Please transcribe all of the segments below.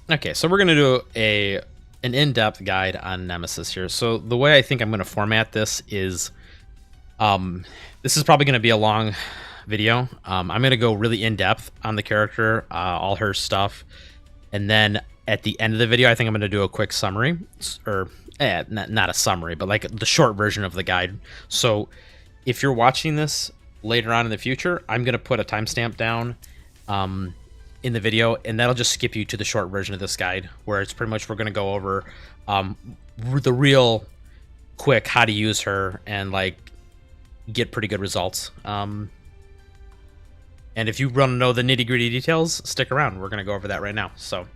Okay, so we're gonna do an in-depth guide on Nemesis here. So the way I think I'm gonna format this is, this is probably gonna be a long video. I'm gonna go really in-depth on the character, all her stuff, and then at the end of the video, I think I'm gonna do a quick summary, or not a summary, but like the short version of the guide. So if you're watching this later on in the future, I'm gonna put a timestamp down in the video, and that'll just skip you to the short version of this guide, where it's pretty much we're going to go over the real quick how to use her and like get pretty good results. And if you want to know the nitty gritty details, stick around. We're going to go over that right now. So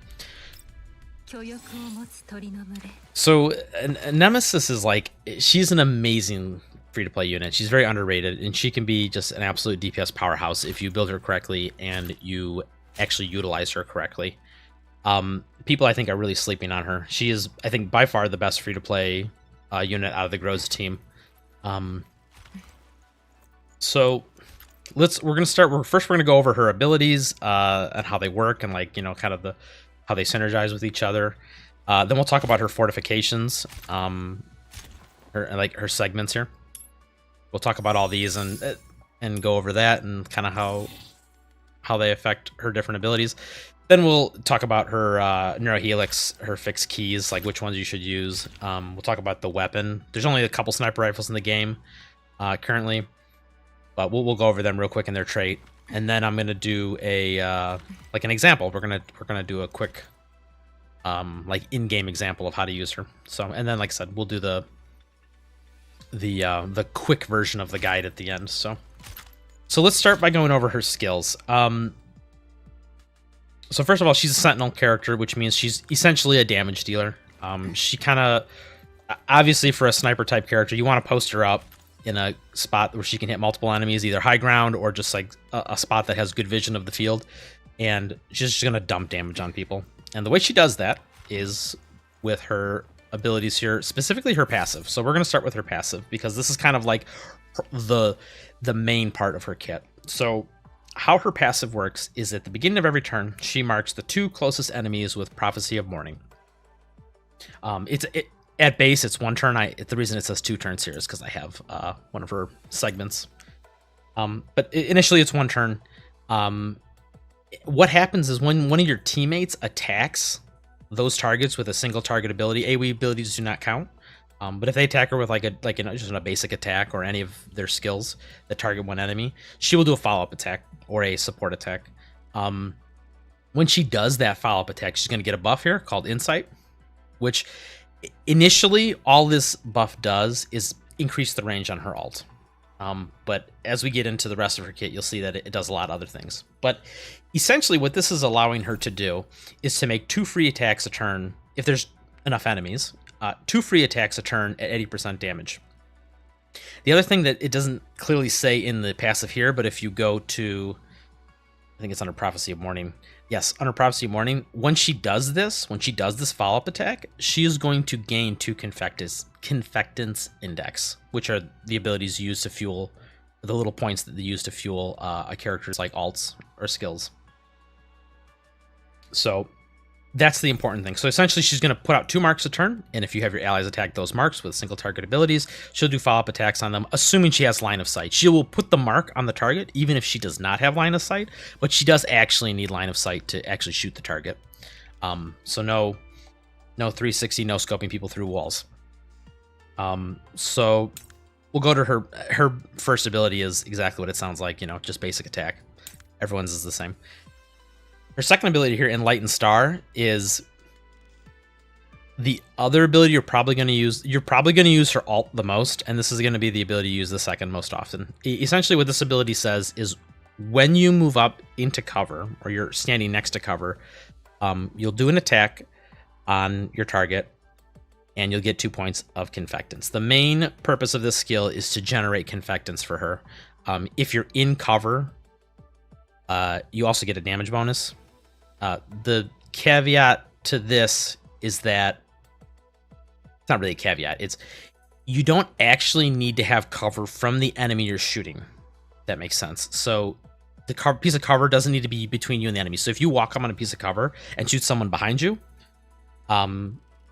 Nemesis is like, she's an amazing free-to-play unit. She's very underrated, and she can be just an absolute DPS powerhouse if you build her correctly and you actually utilize her correctly. People I think are really sleeping on her. She is, I think, by far the best free-to-play unit out of the Grows team. So we're gonna start. First, we're gonna go over her abilities and how they work, and like kind of how they synergize with each other. Then we'll talk about her fortifications, her segments here. We'll talk about all these and go over that and kind of how they affect her different abilities. Then we'll talk about her Helix, her fixed keys, like which ones you should use. We'll talk about the weapon. There's only a couple sniper rifles in the game currently, but we'll go over them real quick in their trait. And then I'm gonna do an example. We're gonna do a quick like in-game example of how to use her. So, and then like I said, we'll do the quick version of the guide at the end. So let's start by going over her skills. So first of all, she's a Sentinel character, which means she's essentially a damage dealer. She kind of, obviously for a sniper type character, you want to post her up in a spot where she can hit multiple enemies, either high ground or just like a spot that has good vision of the field. And she's just going to dump damage on people. And the way she does that is with her abilities here, specifically her passive. So we're going to start with her passive because this is kind of like the main part of her kit. So how her passive works is at the beginning of every turn, she marks the 2 closest enemies with Prophecy of Morning. At base, it's 1 turn. The reason it says 2 turns here is because I have one of her segments. But initially, it's 1 turn. What happens is when one of your teammates attacks those targets with a single target ability, AoE abilities do not count. But if they attack her with just a basic attack or any of their skills that target one enemy, she will do a follow-up attack or a support attack. When she does that follow-up attack, she's going to get a buff here called Insight, which initially all this buff does is increase the range on her ult. But as we get into the rest of her kit, you'll see that it does a lot of other things. But essentially what this is allowing her to do is to make 2 free attacks a turn if there's enough enemies. 2 free attacks a turn at 80% damage. The other thing that it doesn't clearly say in the passive here, but if you go to, I think it's under Prophecy of Morning. Yes, under Prophecy of Morning, when she does this follow-up attack, she is going to gain 2 Confectance Index, which are the abilities used to fuel, the little points that they use to fuel a character's like alts or skills. So that's the important thing. So essentially, she's going to put out 2 marks a turn, and if you have your allies attack those marks with single target abilities, she'll do follow-up attacks on them, assuming she has line of sight. She will put the mark on the target, even if she does not have line of sight, but she does actually need line of sight to actually shoot the target. So no 360, no scoping people through walls. So we'll go to her first ability is exactly what it sounds like, just basic attack. Everyone's is the same. Her second ability here, Enlightened Star, is the other ability you're probably going to use. You're probably going to use her ult the most, and this is going to be the ability you use the second most often. Essentially, what this ability says is when you move up into cover, or you're standing next to cover, you'll do an attack on your target, and you'll get 2 points of Confectance. The main purpose of this skill is to generate Confectance for her. If you're in cover, you also get a damage bonus. The caveat to this is that it's not really a caveat. It's you don't actually need to have cover from the enemy you're shooting. That makes sense. So the piece of cover doesn't need to be between you and the enemy. So if you walk up on a piece of cover and shoot someone behind you,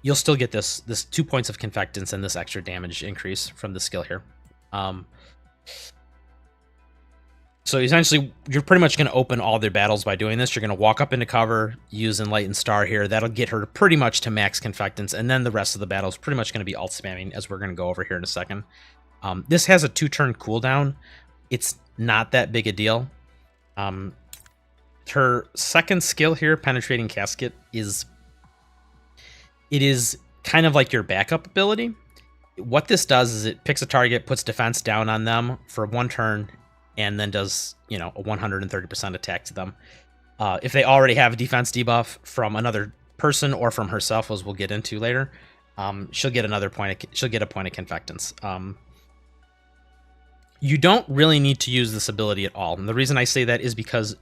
you'll still get this 2 points of confectance and this extra damage increase from the skill here. So essentially, you're pretty much going to open all their battles by doing this. You're going to walk up into cover, use Enlightened Star here. That'll get her pretty much to max confectance, and then the rest of the battle is pretty much going to be alt spamming, as we're going to go over here in a second. This has a 2-turn cooldown. It's not that big a deal. Her second skill here, Penetrating Casket, is kind of like your backup ability. What this does is it picks a target, puts defense down on them for 1 turn, and then does, a 130% attack to them. If they already have a defense debuff from another person or from herself, as we'll get into later, she'll get a point of confectance. You don't really need to use this ability at all. And the reason I say that is because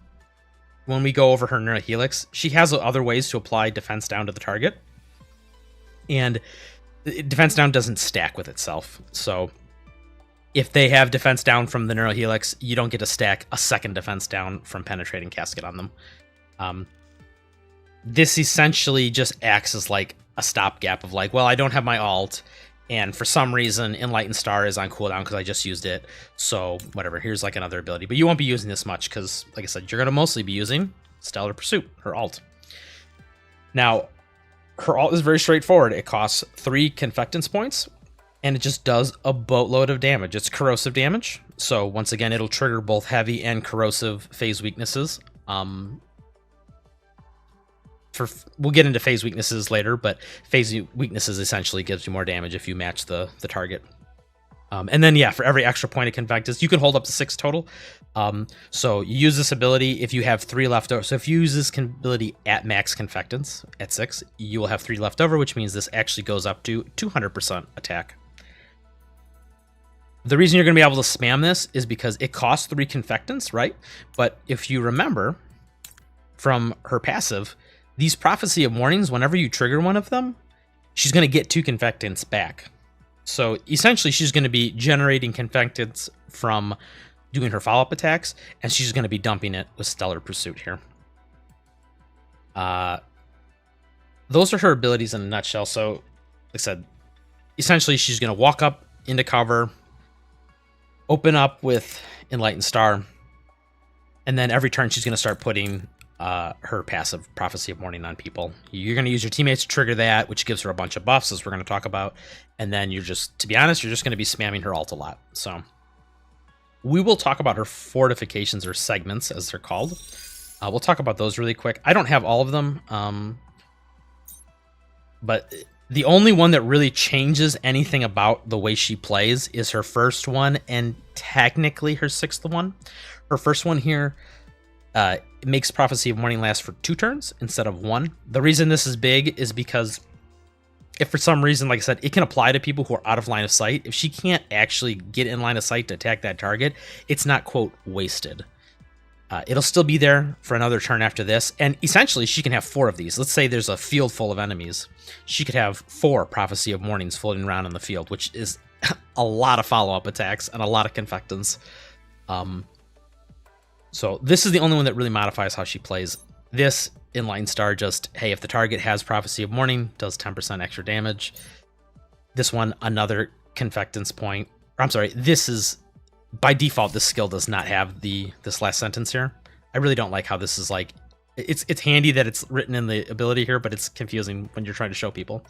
when we go over her Neural Helix, she has other ways to apply defense down to the target. And defense down doesn't stack with itself. So if they have defense down from the Neural Helix, you don't get to stack a second defense down from Penetrating Casket on them. This essentially just acts as like a stopgap of like, well, I don't have my alt, and for some reason Enlightened Star is on cooldown because I just used it. So whatever, here's like another ability. But you won't be using this much because, like I said, you're going to mostly be using Stellar Pursuit, her alt. Now, her alt is very straightforward. It costs 3 confectance points, and it just does a boatload of damage. It's corrosive damage. So once again, it'll trigger both heavy and corrosive phase weaknesses. We'll get into phase weaknesses later, but phase weaknesses essentially gives you more damage if you match the target. And then, yeah, for every extra point of confectance, you can hold up to 6 total. So you use this ability if you have 3 left over. So if you use this ability at max confectance at 6, you will have 3 left over, which means this actually goes up to 200% attack. The reason you're going to be able to spam this is because it costs 3 confectance, right? But if you remember from her passive, these Prophecy of Warnings, whenever you trigger one of them, she's going to get 2 confectance back. So essentially, she's going to be generating confectance from doing her follow-up attacks, and she's going to be dumping it with Stellar Pursuit here. Those are her abilities in a nutshell. So, like I said, essentially, she's going to walk up into cover, open up with Enlightened Star, and then every turn she's going to start putting her passive Prophecy of Warning on people. You're going to use your teammates to trigger that, which gives her a bunch of buffs, as we're going to talk about. And then you're just, to be honest, you're just going to be spamming her alt a lot. So we will talk about her fortifications, or segments, as they're called. We'll talk about those really quick. I don't have all of them, but the only one that really changes anything about the way she plays is her first one, and technically her 6th one. Her first one here, it makes Prophecy of Warning last for 2 turns instead of 1. The reason this is big is because if for some reason, like I said, it can apply to people who are out of line of sight. If she can't actually get in line of sight to attack that target, it's not, quote, wasted. It'll still be there for another turn after this, and essentially she can have 4 of these. Let's say there's a field full of enemies. She could have 4 Prophecy of Warnings floating around in the field, which is a lot of follow-up attacks and a lot of confectance. So this is the only one that really modifies how she plays. This Enlightened Star just, hey, if the target has Prophecy of Warning, does 10% extra damage. This one, another confectance point. I'm sorry, this is, by default, this skill does not have this last sentence here. I really don't like how this is like, it's handy that it's written in the ability here, but it's confusing when you're trying to show people.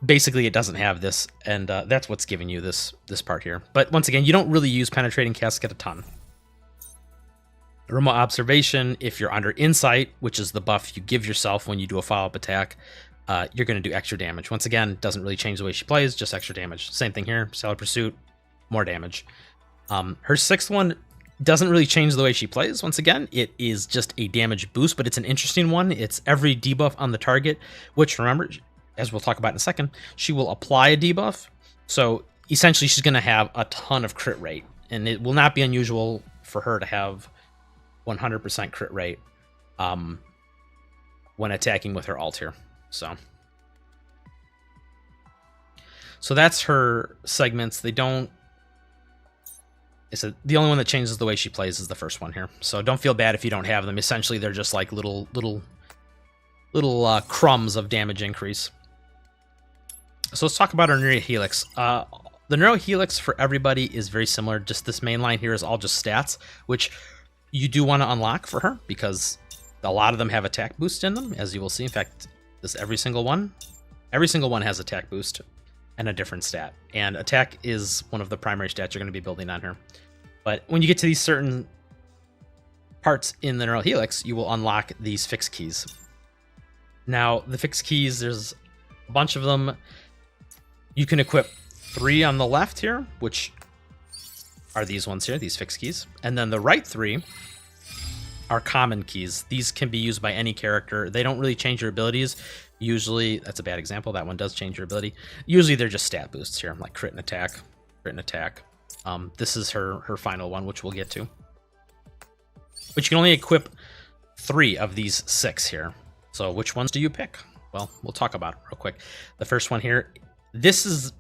Basically, it doesn't have this, and that's what's giving you this part here. But once again, you don't really use Penetrating Casket a ton. Remote Observation, if you're under Insight, which is the buff you give yourself when you do a follow-up attack, you're going to do extra damage. Once again, doesn't really change the way she plays, just extra damage. Same thing here, Stellar Pursuit, more damage. Her 6th one doesn't really change the way she plays. Once again, it is just a damage boost, but it's an interesting one. It's every debuff on the target, which, remember, as we'll talk about in a second, she will apply a debuff. So essentially, she's going to have a ton of crit rate, and it will not be unusual for her to have 100% crit rate when attacking with her alt here. So that's her segments. They don't the only one that changes the way she plays is the first one here. So don't feel bad if you don't have them. Essentially, they're just like little crumbs of damage increase. So let's talk about our Neuro Helix. The Neuro Helix for everybody is very similar. Just this main line here is all just stats, which you do want to unlock for her because a lot of them have attack boost in them, as you will see. In fact, every single one has attack boost and a different stat. And attack is one of the primary stats you're going to be building on her. But when you get to these certain parts in the Neuro Helix, you will unlock these fixed keys. Now, the fixed keys, there's a bunch of them. You can equip 3 on the left here, which are these ones here, these fixed keys. And then the right 3 are common keys. These can be used by any character. They don't really change your abilities. Usually, that's a bad example. That one does change your ability. Usually, they're just stat boosts here, like crit and attack, crit and attack. This is her final one, which we'll get to. But you can only equip 3 of these 6 here. So which ones do you pick? Well, we'll talk about it real quick. The first one here, this is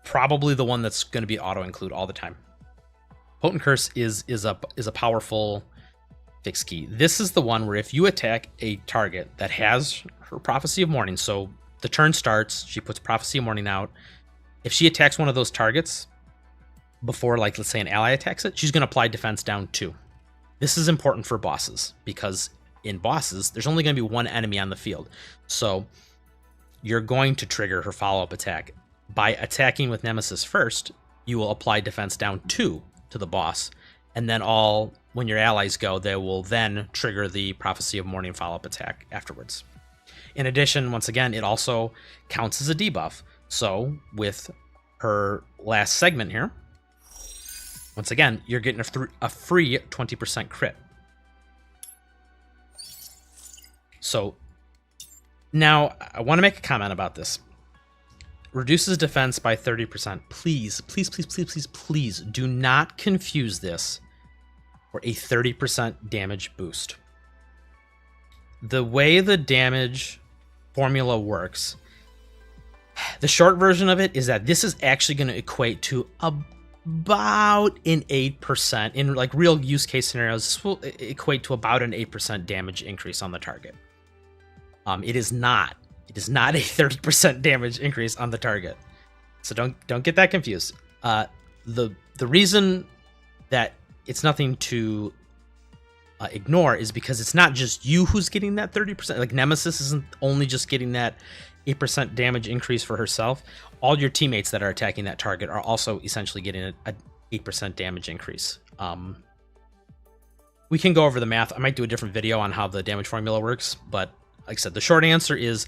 probably the one that's going to be auto-include all the time. Potent Curse is a powerful fixed key. This is the one where if you attack a target that has her Prophecy of Morning, so the turn starts, she puts Prophecy of Morning out. If she attacks one of those targets before, like, let's say an ally attacks it, she's going to apply defense down 2. This is important for bosses because in bosses, there's only going to be one enemy on the field. So you're going to trigger her follow-up attack. By attacking with Nemesis first, you will apply defense down 2 to the boss. And then when your allies go, they will then trigger the Prophecy of Morning follow-up attack afterwards. In addition, once again, it also counts as a debuff. So with her last segment here, once again, you're getting a free 20% crit. So now I want to make a comment about this. Reduces defense by 30%. Please, please, please, please, please, please do not confuse this for a 30% damage boost. The way the damage formula works, the short version of it is that this is actually going to equate to about an 8%. In like real use case scenarios, this will equate to about an 8% damage increase on the target. It is not a 30% damage increase on the target. So don't get that confused. The reason that it's nothing to ignore is because it's not just you who's getting that 30%. Like Nemesis isn't only just getting that 8% damage increase for herself. All your teammates that are attacking that target are also essentially getting an 8% damage increase. We can go over the math. I might do a different video on how the damage formula works, but like I said, the short answer is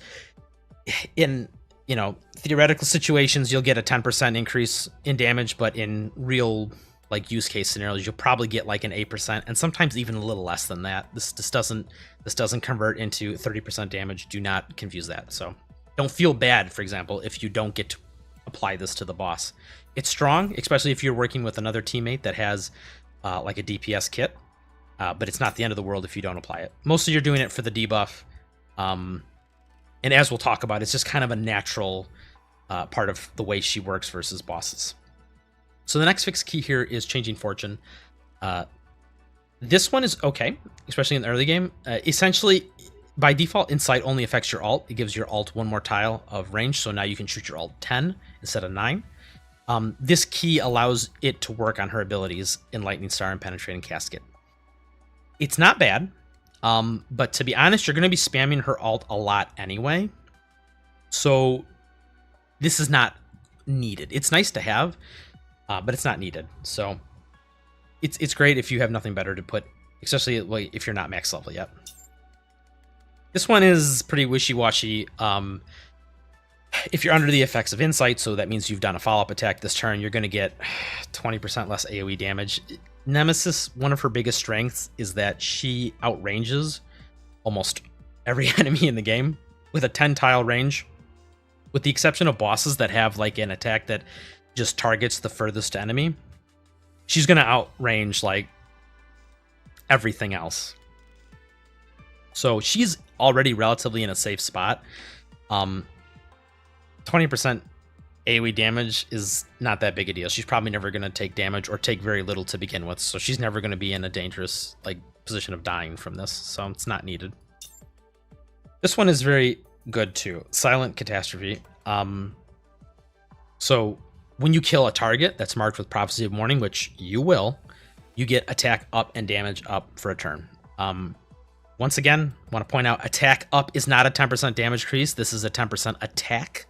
in, theoretical situations, you'll get a 10% increase in damage, but in real like use case scenarios, you'll probably get like an 8% and sometimes even a little less than that. This doesn't convert into 30% damage. Do not confuse that. So don't feel bad, for example, if you don't get to apply this to the boss. It's strong, especially if you're working with another teammate that has like a DPS kit, but it's not the end of the world if you don't apply it. Mostly you're doing it for the debuff. And as we'll talk about, it's just kind of a natural part of the way she works versus bosses. So the next fixed key here is Changing Fortune. This one is okay, especially in the early game. Essentially, by default, Insight only affects your ult. It gives your ult one more tile of range, so now you can shoot your ult 10 instead of 9. This key allows it to work on her abilities in Lightning Star and Penetrating Casket. It's not bad. But to be honest, you're going to be spamming her ult a lot anyway. So this is not needed. It's nice to have, but it's not needed. So it's great if you have nothing better to put, especially if you're not max level yet. This one is pretty wishy-washy. If you're under the effects of Insight, so that means you've done a follow-up attack this turn, you're going to get 20% less AoE damage. Nemesis, one of her biggest strengths is that she outranges almost every enemy in the game with a 10 tile range, with the exception of bosses that have like an attack that just targets the furthest enemy. She's going to outrange like everything else. So she's already relatively in a safe spot. 20% AoE damage is not that big a deal. She's probably never going to take damage or take very little to begin with, so she's never going to be in a dangerous like position of dying from this, so it's not needed. This one is very good too. Silent Catastrophe. So when you kill a target that's marked with Prophecy of Morning, which you will, you get attack up and damage up for a turn. Once again, I want to point out attack up is not a 10% damage increase. This is a 10% attack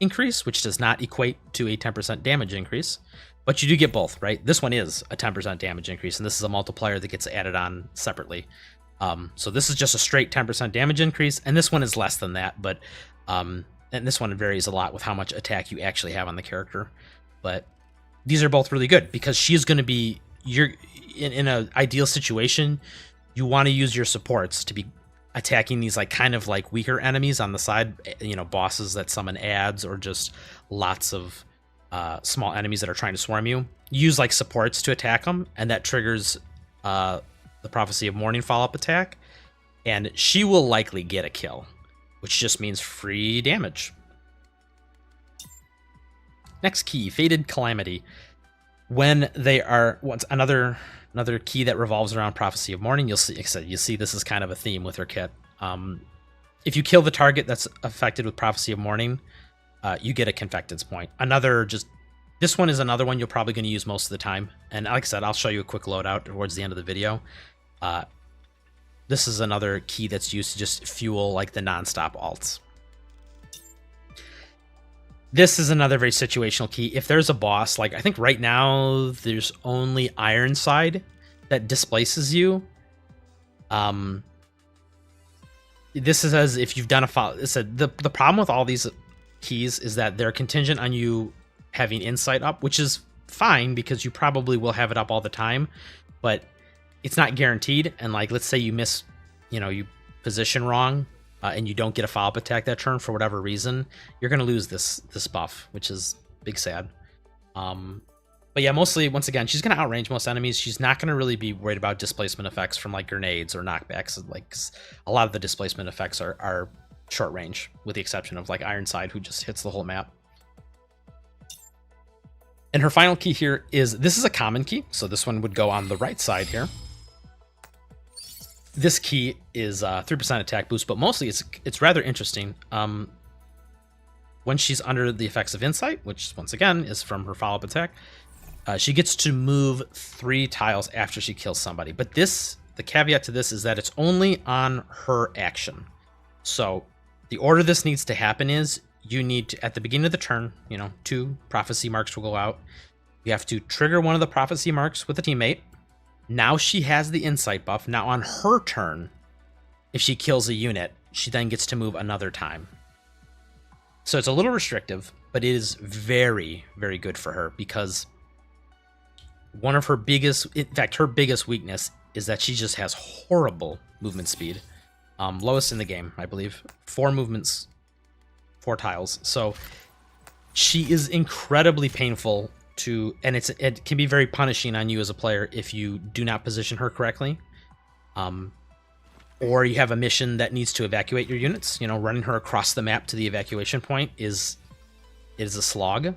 increase, which does not equate to a 10% damage increase, but you do get both, right? This one is a 10% damage increase, and this is a multiplier that gets added on separately. So this is just a straight 10% damage increase, and this one is less than that, but and this one varies a lot with how much attack you actually have on the character. But these are both really good because she's going to be in an ideal situation. You want to use your supports to be attacking these like kind of like weaker enemies on the side, you know, bosses that summon ads or just lots of small enemies that are trying to swarm you. Use like supports to attack them, and that triggers the Prophecy of Morning follow-up attack, and she will likely get a kill, which just means free damage. Next key, Fated Calamity. When they are another key that revolves around Prophecy of Morning, you'll see this is kind of a theme with her kit. If you kill the target that's affected with Prophecy of Morning, you get a Confectance point. This one is another one you're probably going to use most of the time. And like I said, I'll show you a quick loadout towards the end of the video. This is another key that's used to just fuel like the non-stop alts. This is another very situational key. If there's a boss, like I think right now there's only Ironside that displaces you. This is as if you've done a follow. The problem with all these keys is that they're contingent on you having insight up, which is fine because you probably will have it up all the time, but it's not guaranteed. And like, let's say you miss, you position wrong and you don't get a follow-up attack that turn for whatever reason, you're going to lose this buff, which is big sad. But yeah, mostly, once again, she's going to outrange most enemies. She's not going to really be worried about displacement effects from like grenades or knockbacks. Like a lot of the displacement effects are short range, with the exception of like Ironside, who just hits the whole map. And her final key here is, this is a common key, so this one would go on the right side here. This key is 3% attack boost, but mostly it's rather interesting. When she's under the effects of Insight, which once again is from her follow-up attack, she gets to move 3 tiles after she kills somebody. But the caveat to this is that it's only on her action. So the order this needs to happen is, you need to, at the beginning of the turn, 2 prophecy marks will go out. You have to trigger one of the prophecy marks with a teammate. Now she has the insight buff. Now on her turn, if she kills a unit, she then gets to move another time. So it's a little restrictive, but it is very, very good for her because one of her biggest, in fact, her biggest weakness is that she just has horrible movement speed. Lowest in the game, I believe. 4 movements, 4 tiles. So she is incredibly painful to, and it can be very punishing on you as a player if you do not position her correctly. Or you have a mission that needs to evacuate your units. Running her across the map to the evacuation point is a slog.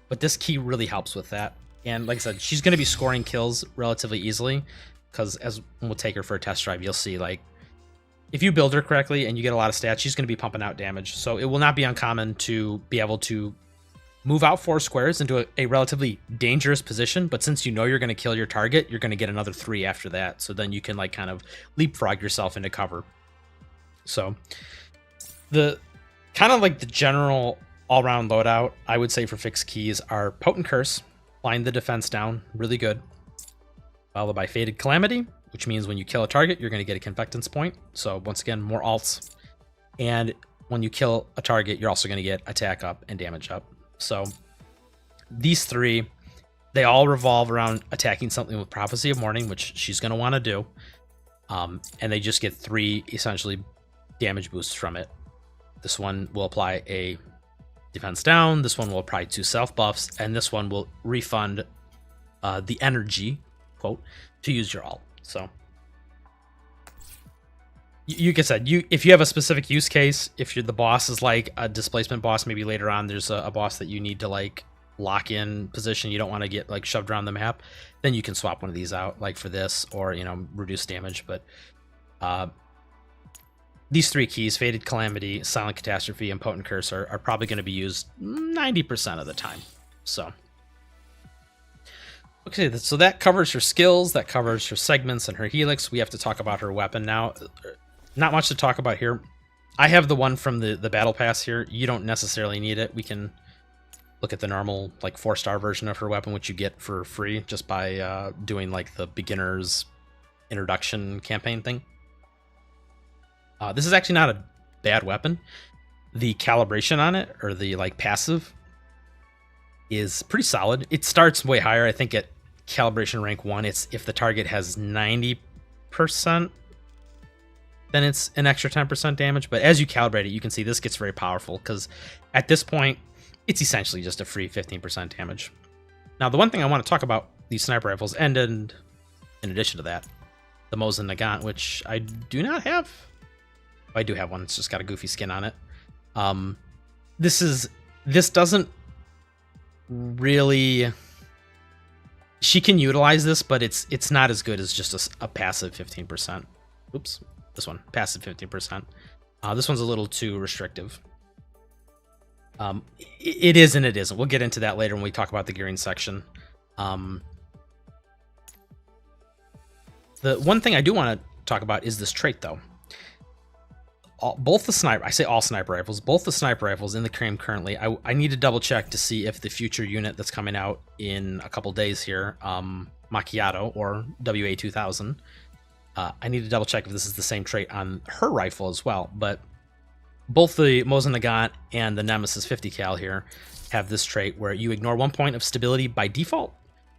But this key really helps with that. And like I said, she's going to be scoring kills relatively easily because as we'll take her for a test drive, you'll see like, if you build her correctly and you get a lot of stats, she's going to be pumping out damage. So it will not be uncommon to be able to move out 4 squares into a relatively dangerous position. But since you're going to kill your target, you're going to get another 3 after that. So then you can like kind of leapfrog yourself into cover. So the kind of like the general all-around loadout, I would say for fixed keys are Potent Curse, flying the defense down, really good. Followed by Fated Calamity, which means when you kill a target, you're going to get a Confectance point. So once again, more alts. And when you kill a target, you're also going to get attack up and damage up. So these 3, they all revolve around attacking something with Prophecy of Morning, which she's going to want to do. And they just get 3 essentially damage boosts from it. This one will apply a defense down. This one will apply 2 self buffs. And this one will refund the energy, quote, to use your alt. So you like I said, if you have a specific use case, if the boss is like a displacement boss, maybe later on there's a boss that you need to like lock in position, you don't want to get like shoved around the map, then you can swap one of these out, like for this, or reduce damage. But these three keys, Fated Calamity, Silent Catastrophe, and Potent Curse, are probably going to be used 90% of the time. So okay, so that covers her skills, that covers her segments and her helix. We have to talk about her weapon now. Not much to talk about here. I have the one from the battle pass here. You don't necessarily need it. We can look at the normal like 4-star version of her weapon, which you get for free just by doing like the beginner's introduction campaign thing. This is actually not a bad weapon. The calibration on it, or the like passive, is pretty solid. It starts way higher. I think at calibration rank 1, it's if the target has 90%, then it's an extra 10% damage. But as you calibrate it, you can see this gets very powerful, because at this point, it's essentially just a free 15% damage. Now, the one thing I want to talk about these sniper rifles, and in addition to that, the Mosin Nagant, which I do not have. I do have one. It's just got a goofy skin on it. This doesn't really. She can utilize this, but it's not as good as just a passive 15%. Oops, this one, passive 15%. This one's a little too restrictive. It is and it isn't. We'll get into that later when we talk about the gearing section. The one thing I do want to talk about is this trait, though. Both the sniper, I say all sniper rifles, both the sniper rifles in the game currently, I need to double check to see if the future unit that's coming out in a couple days here, Macchiato or WA2000, I need to double check if this is the same trait on her rifle as well. But both the Mosin Nagant and the Nemesis 50 cal here have this trait where you ignore 1 point of stability by default,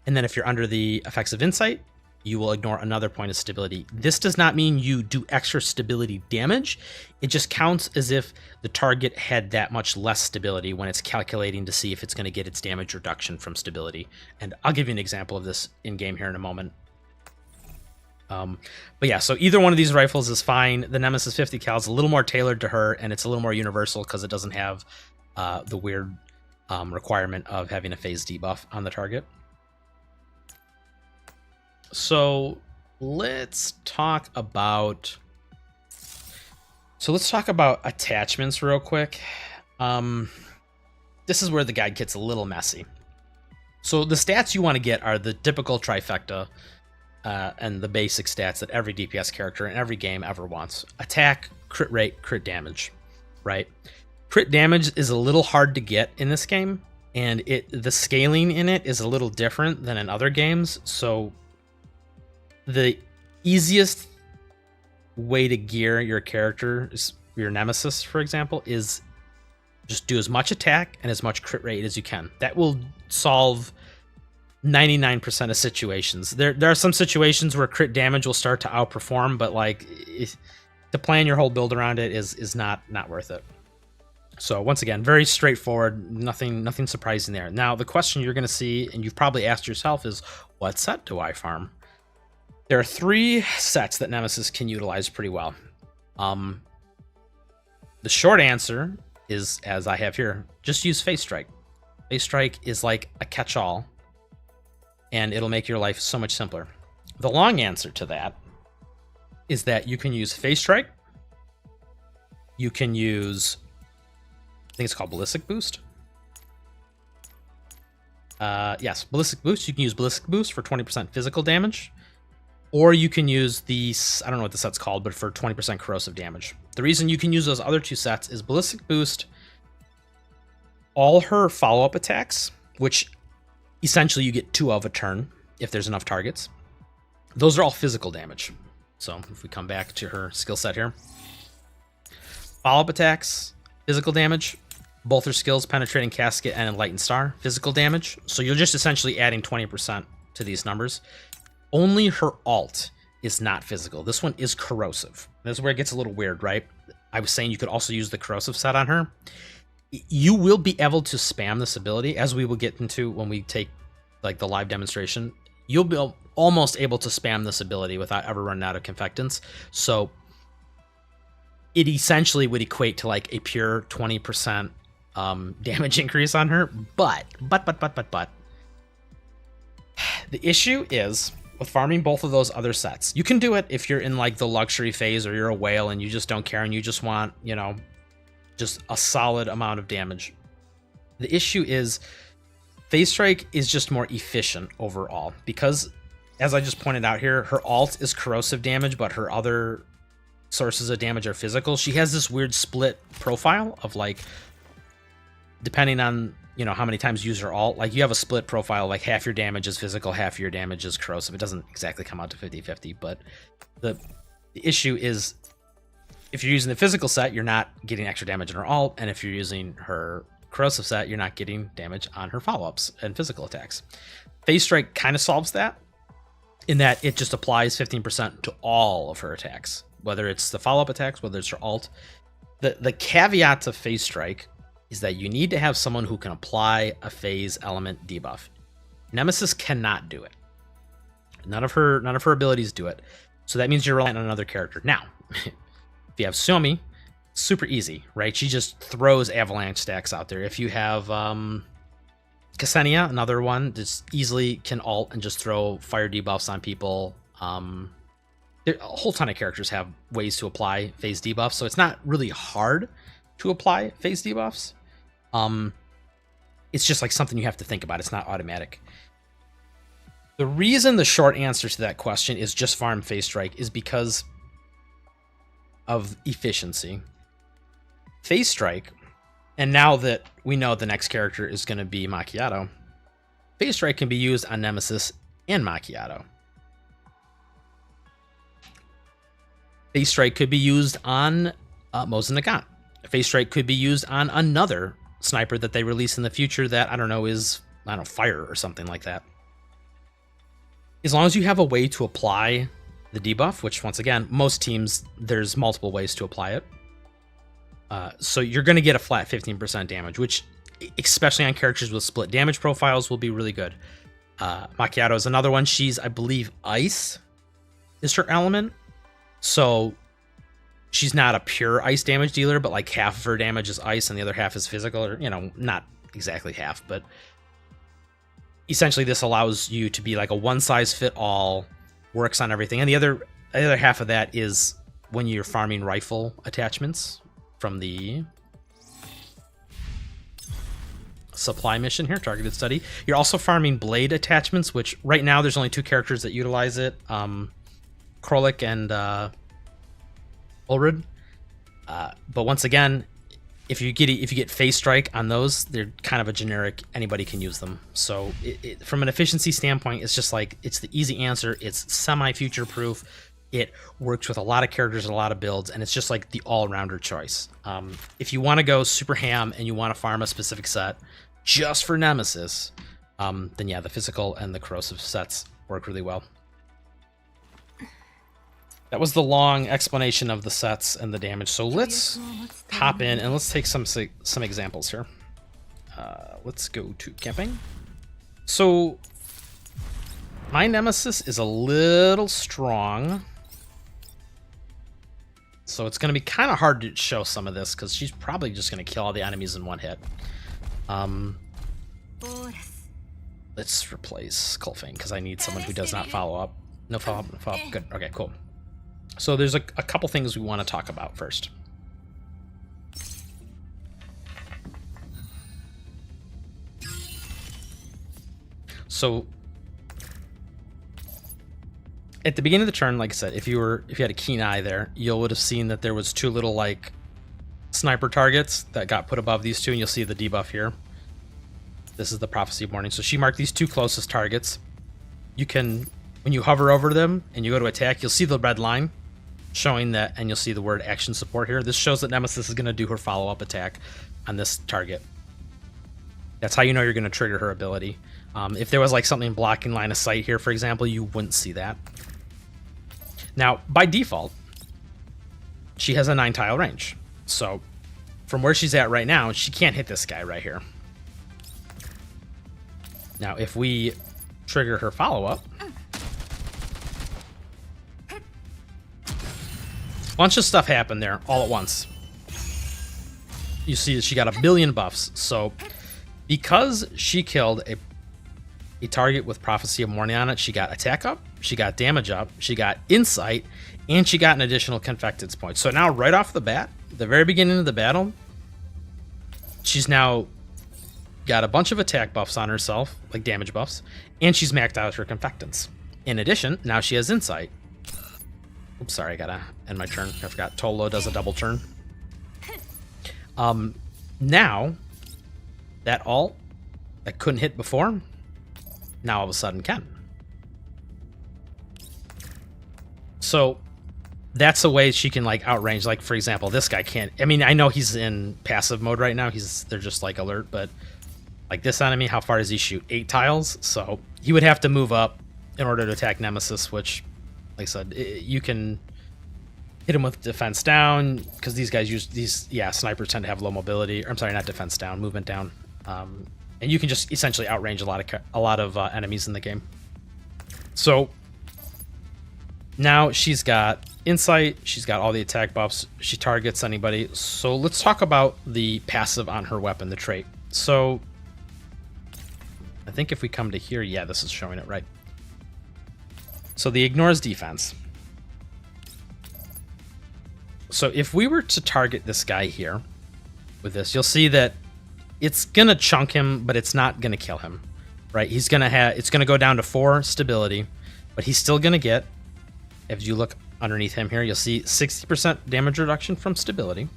and then if you're under the effects of insight, you will ignore another point of stability. This does not mean you do extra stability damage. It just counts as if the target had that much less stability when it's calculating to see if it's going to get its damage reduction from stability. And I'll give you an example of this in game here in a moment. But yeah, so either one of these rifles is fine. The Nemesis 50 cal is a little more tailored to her, and it's a little more universal because it doesn't have the weird requirement of having a phase debuff on the target. So let's talk about attachments real quick. This is where the guide gets a little messy. So the stats you want to get are the typical trifecta and the basic stats that every DPS character in every game ever wants: attack, crit rate, crit damage, right? Crit damage is a little hard to get in this game, and the scaling in it is a little different than in other games. So the easiest way to gear your character, your Nemesis, for example, is just do as much attack and as much crit rate as you can. That will solve 99% of situations. There are some situations where crit damage will start to outperform, but like to plan your whole build around it is not worth it. So once again, very straightforward, nothing surprising there. Now the question you're going to see, and you've probably asked yourself, is what set do I farm? There are 3 sets that Nemesis can utilize pretty well. The short answer is, as I have here, just use Phase Strike. Phase Strike is like a catch-all, and it'll make your life so much simpler. The long answer to that is that you can use Phase Strike. You can use, I think it's called Ballistic Boost. Yes, Ballistic Boost. You can use Ballistic Boost for 20% physical damage. Or you can use these, I don't know what the set's called, but for 20% corrosive damage. The reason you can use those other 2 sets is Ballistic Boost, all her follow-up attacks, which essentially you get 2 of a turn if there's enough targets. Those are all physical damage. So if we come back to her skill set here. Follow-up attacks, physical damage. Both her skills, Penetrating Casket and Enlightened Star, physical damage. So you're just essentially adding 20% to these numbers. Only her alt is not physical. This one is corrosive. This is where it gets a little weird, right? I was saying you could also use the corrosive set on her. You will be able to spam this ability, as we will get into when we take like the live demonstration. You'll be almost able to spam this ability without ever running out of confectants. So it essentially would equate to like a pure 20% damage increase on her. But the issue is with farming both of those other sets. You can do it if you're in like the luxury phase or you're a whale and you just don't care and you just want, you know, just a solid amount of damage. The issue is Phase Strike is just more efficient overall because, as I just pointed out here, her alt is corrosive damage, but her other sources of damage are physical. She has this weird split profile of like, depending on, you know, how many times you use her alt, like you have a split profile, like half your damage is physical, half your damage is corrosive. It doesn't exactly come out to 50-50, but the issue is if you're using the physical set, you're not getting extra damage on her alt, and if you're using her corrosive set, you're not getting damage on her follow-ups and physical attacks. Phase Strike kind of solves that in that it just applies 15% to all of her attacks, whether it's the follow-up attacks, whether it's her alt. The caveat to Phase Strike is that you need to have someone who can apply a phase element debuff. Nemesis cannot do it. None of her abilities do it. So that means you're relying on another character. Now, if you have Suomi, super easy, right? She just throws avalanche stacks out there. If you have Ksenia, another one, just easily can alt and just throw fire debuffs on people. A whole ton of characters have ways to apply phase debuffs, so it's not really hard to apply phase debuffs. It's just like something you have to think about. It's not automatic. The reason the short answer to that question is just farm Phase Strike is because of efficiency. Phase Strike, and now that we know the next character is going to be Macchiato, Phase Strike can be used on Nemesis and Macchiato. Phase Strike could be used on Mosin Nagant. Phase Strike could be used on another sniper that they release in the future that, I don't know, is, I don't know, fire or something like that. As long as you have a way to apply the debuff, which once again, most teams, there's multiple ways to apply it. So you're going to get a flat 15% damage, which, especially on characters with split damage profiles, will be really good. Macchiato is another one. She's, I believe, ice is her element. So she's not a pure ice damage dealer, but like half of her damage is ice and the other half is physical, or, you know, not exactly half, but essentially this allows you to be like a one-size-fit-all, works on everything. And the other half of that is when you're farming rifle attachments from the supply mission here, targeted study. You're also farming blade attachments, which right now there's only 2 characters that utilize it, Krolik and Ulrid. But once again, if you get Phase Strike on those, they're kind of a generic, anybody can use them. So from an efficiency standpoint, it's just like, it's the easy answer. It's semi-future proof. It works with a lot of characters and a lot of builds, and it's just like the all-rounder choice. If you want to go super ham and you want to farm a specific set just for Nemesis, then yeah, the physical and the corrosive sets work really well. That was the long explanation of the sets and the damage. So let's hop in and let's take some examples here. Let's go to camping. So my Nemesis is a little strong, so it's going to be kind of hard to show some of this because she's probably just going to kill all the enemies in one hit. Let's replace Kulfing because I need someone who does not follow up. No follow up, no follow up. Good. Okay, cool. So there's a couple things we want to talk about first. So at the beginning of the turn, like I said, if you had a keen eye there, you would have seen that there was 2 little like sniper targets that got put above these 2, and you'll see the debuff here. This is the Prophecy of Morning. So she marked these 2 closest targets. You can, when you hover over them and you go to attack, you'll see the red line showing that, and you'll see the word action support here. This shows that Nemesis is going to do her follow-up attack on this target. That's how you know you're going to trigger her ability. If there was like something blocking line of sight here, for example, you wouldn't see that. Now, by default, she has a 9-tile range. So from where she's at right now, she can't hit this guy right here. Now, if we trigger her follow-up, Bunch of stuff happened there all at once. You see that she got a billion buffs. So because she killed a target with Prophecy of Morning on it, she got attack up, she got damage up, she got insight, and she got an additional Confected's point. So now right off the bat, the very beginning of the battle, she's now got a bunch of attack buffs on herself, like damage buffs, and she's maxed out her Confectants. In addition, now she has insight. Oops, sorry, I gotta end my turn. I forgot Tolo does a double turn. Now, that ult that couldn't hit before, now all of a sudden can. So that's a way she can like outrange. Like for example, this guy can't. I mean, I know he's in passive mode right now. They're just like alert, but like this enemy, how far does he shoot? 8 tiles. So he would have to move up in order to attack Nemesis, which, like I said, you can hit him with defense down because these guys use these. Yeah, snipers tend to have low mobility. Or, I'm sorry, not defense down, movement down. And you can just essentially outrange a lot of enemies in the game. So now she's got insight, she's got all the attack buffs, she targets anybody. So let's talk about the passive on her weapon, the trait. So I think if we come to here, yeah, this is showing it right. So the ignores defense. So if we were to target this guy here with this, you'll see that it's gonna chunk him, but it's not gonna kill him, right? It's gonna go down to 4 stability, but he's still gonna get, if you look underneath him here, you'll see 60% damage reduction from stability,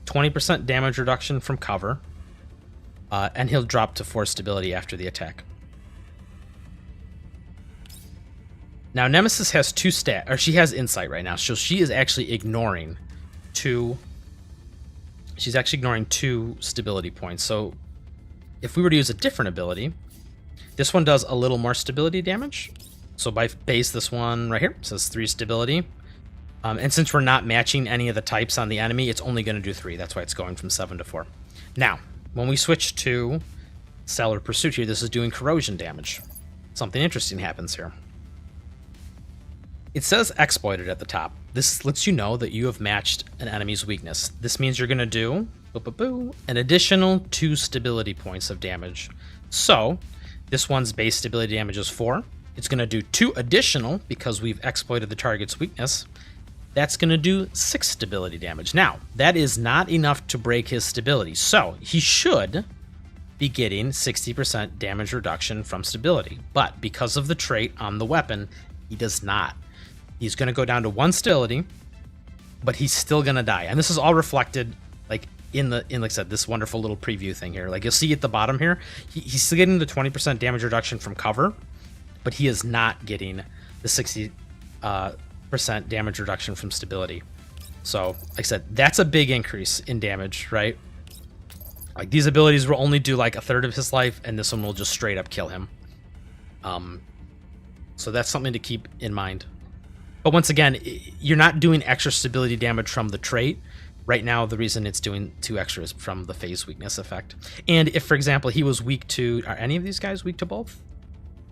20% damage reduction from cover, and he'll drop to 4 stability after the attack. Now Nemesis has 2 she has insight right now, so she is actually ignoring 2. She's actually ignoring 2 stability points. So if we were to use a different ability, this one does a little more stability damage. So by base, this one right here says 3 stability. And since we're not matching any of the types on the enemy, it's only going to do 3. That's why it's going from 7 to 4. Now, when we switch to Stellar Pursuit here, this is doing corrosion damage. Something interesting happens here. It says exploited at the top. This lets you know that you have matched an enemy's weakness. This means you're going to do an additional 2 stability points of damage. So this one's base stability damage is 4. It's going to do 2 additional because we've exploited the target's weakness. That's going to do 6 stability damage. Now, that is not enough to break his stability. So he should be getting 60% damage reduction from stability. But because of the trait on the weapon, he does not. He's going to go down to 1 stability, but he's still going to die. And this is all reflected like in like I said, this wonderful little preview thing here. Like you'll see at the bottom here, he's still getting the 20% damage reduction from cover, but he is not getting the 60% damage reduction from stability. So like I said, that's a big increase in damage, right? Like these abilities will only do like 1/3 of his life, and this one will just straight up kill him. So that's something to keep in mind. But once again, you're not doing extra stability damage from the trait. Right now, the reason it's doing 2 extras from the phase weakness effect. And if, for example, he was weak to... Are any of these guys weak to both?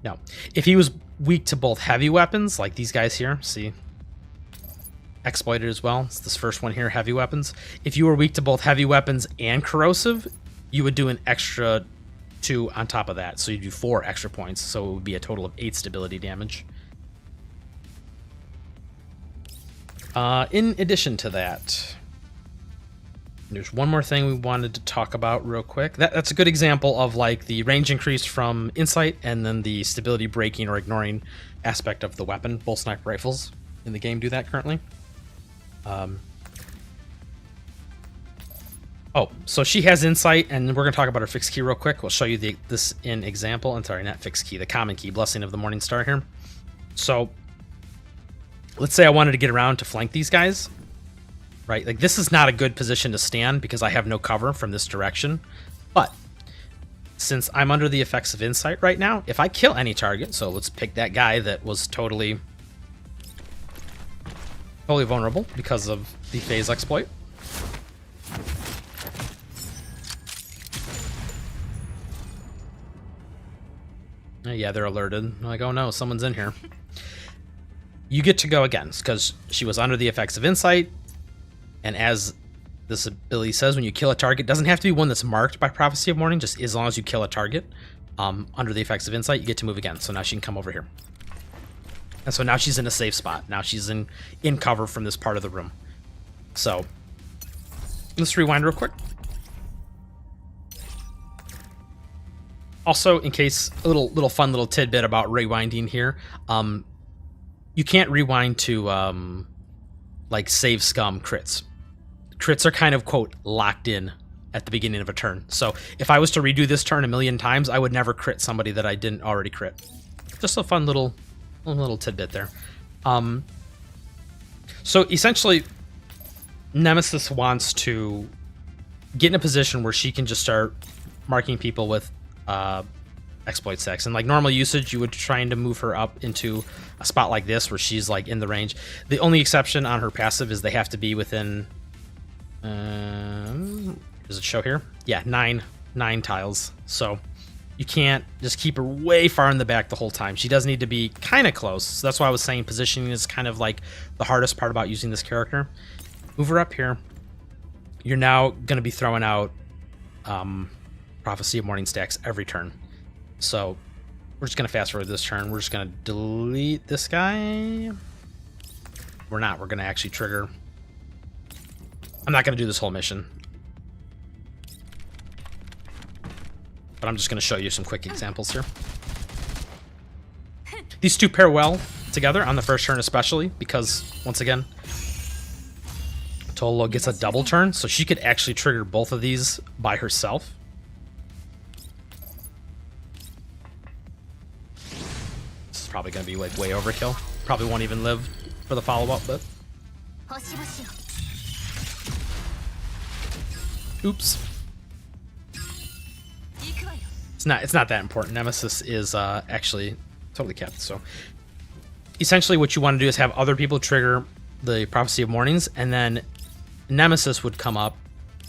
No. If he was weak to both heavy weapons, like these guys here, see? Exploited as well. It's this first one here, heavy weapons. If you were weak to both heavy weapons and corrosive, you would do an extra 2 on top of that. So you do 4 extra points. So it would be a total of 8 stability damage. In addition to that, there's one more thing we wanted to talk about real quick. That's a good example of like the range increase from insight and then the stability breaking or ignoring aspect of the weapon. Both sniper rifles in the game do that currently. So she has insight, and we're going to talk about her fixed key real quick. We'll show you this in example. I'm sorry, not fixed key, the common key, Blessing of the Morning Star here. So let's say I wanted to get around to flank these guys, right? Like this is not a good position to stand because I have no cover from this direction. But since I'm under the effects of insight right now, if I kill any target, so let's pick that guy that was totally vulnerable because of the phase exploit. Yeah, they're alerted. I'm like, oh no, someone's in here. you get to go again because she was under the effects of insight. And as this ability says, when you kill a target, it doesn't have to be one that's marked by Prophecy of Mourning, just as long as you kill a target under the effects of insight, you get to move again. So now she can come over here. And so now she's in a safe spot. Now she's in cover from this part of the room. So let's rewind real quick. Also, in case, a little fun little tidbit about rewinding here. You can't rewind to like save scum crits. Crits are kind of, quote, locked in at the beginning of a turn. So if I was to redo this turn a million times, I would never crit somebody that I didn't already crit. Just a fun little tidbit there. So essentially, Nemesis wants to get in a position where she can just start marking people with exploit stacks. And like normal usage, you would trying to move her up into a spot like this where she's like in the range. The only exception on her passive is they have to be within does it show here? Yeah, nine tiles. So you can't just keep her way far in the back the whole time. She does need to be kind of close. So that's why I was saying positioning is kind of like the hardest part about using this character. Move her up here. You're now going to be throwing out Prophecy of Mourning stacks every turn. So we're just going to fast forward this turn. We're just going to delete this guy. We're not. We're going to actually trigger. I'm not going to do this whole mission. But I'm just going to show you some quick examples here. These two pair well together on the first turn especially because, once again, Tolo gets a double turn, so she could actually trigger both of these by herself. This is probably going to be like way overkill. Probably won't even live for the follow-up, but... Oops. It's not that important. Nemesis is actually totally kept. So essentially what you want to do is have other people trigger the Prophecy of Mournings, and then Nemesis would come up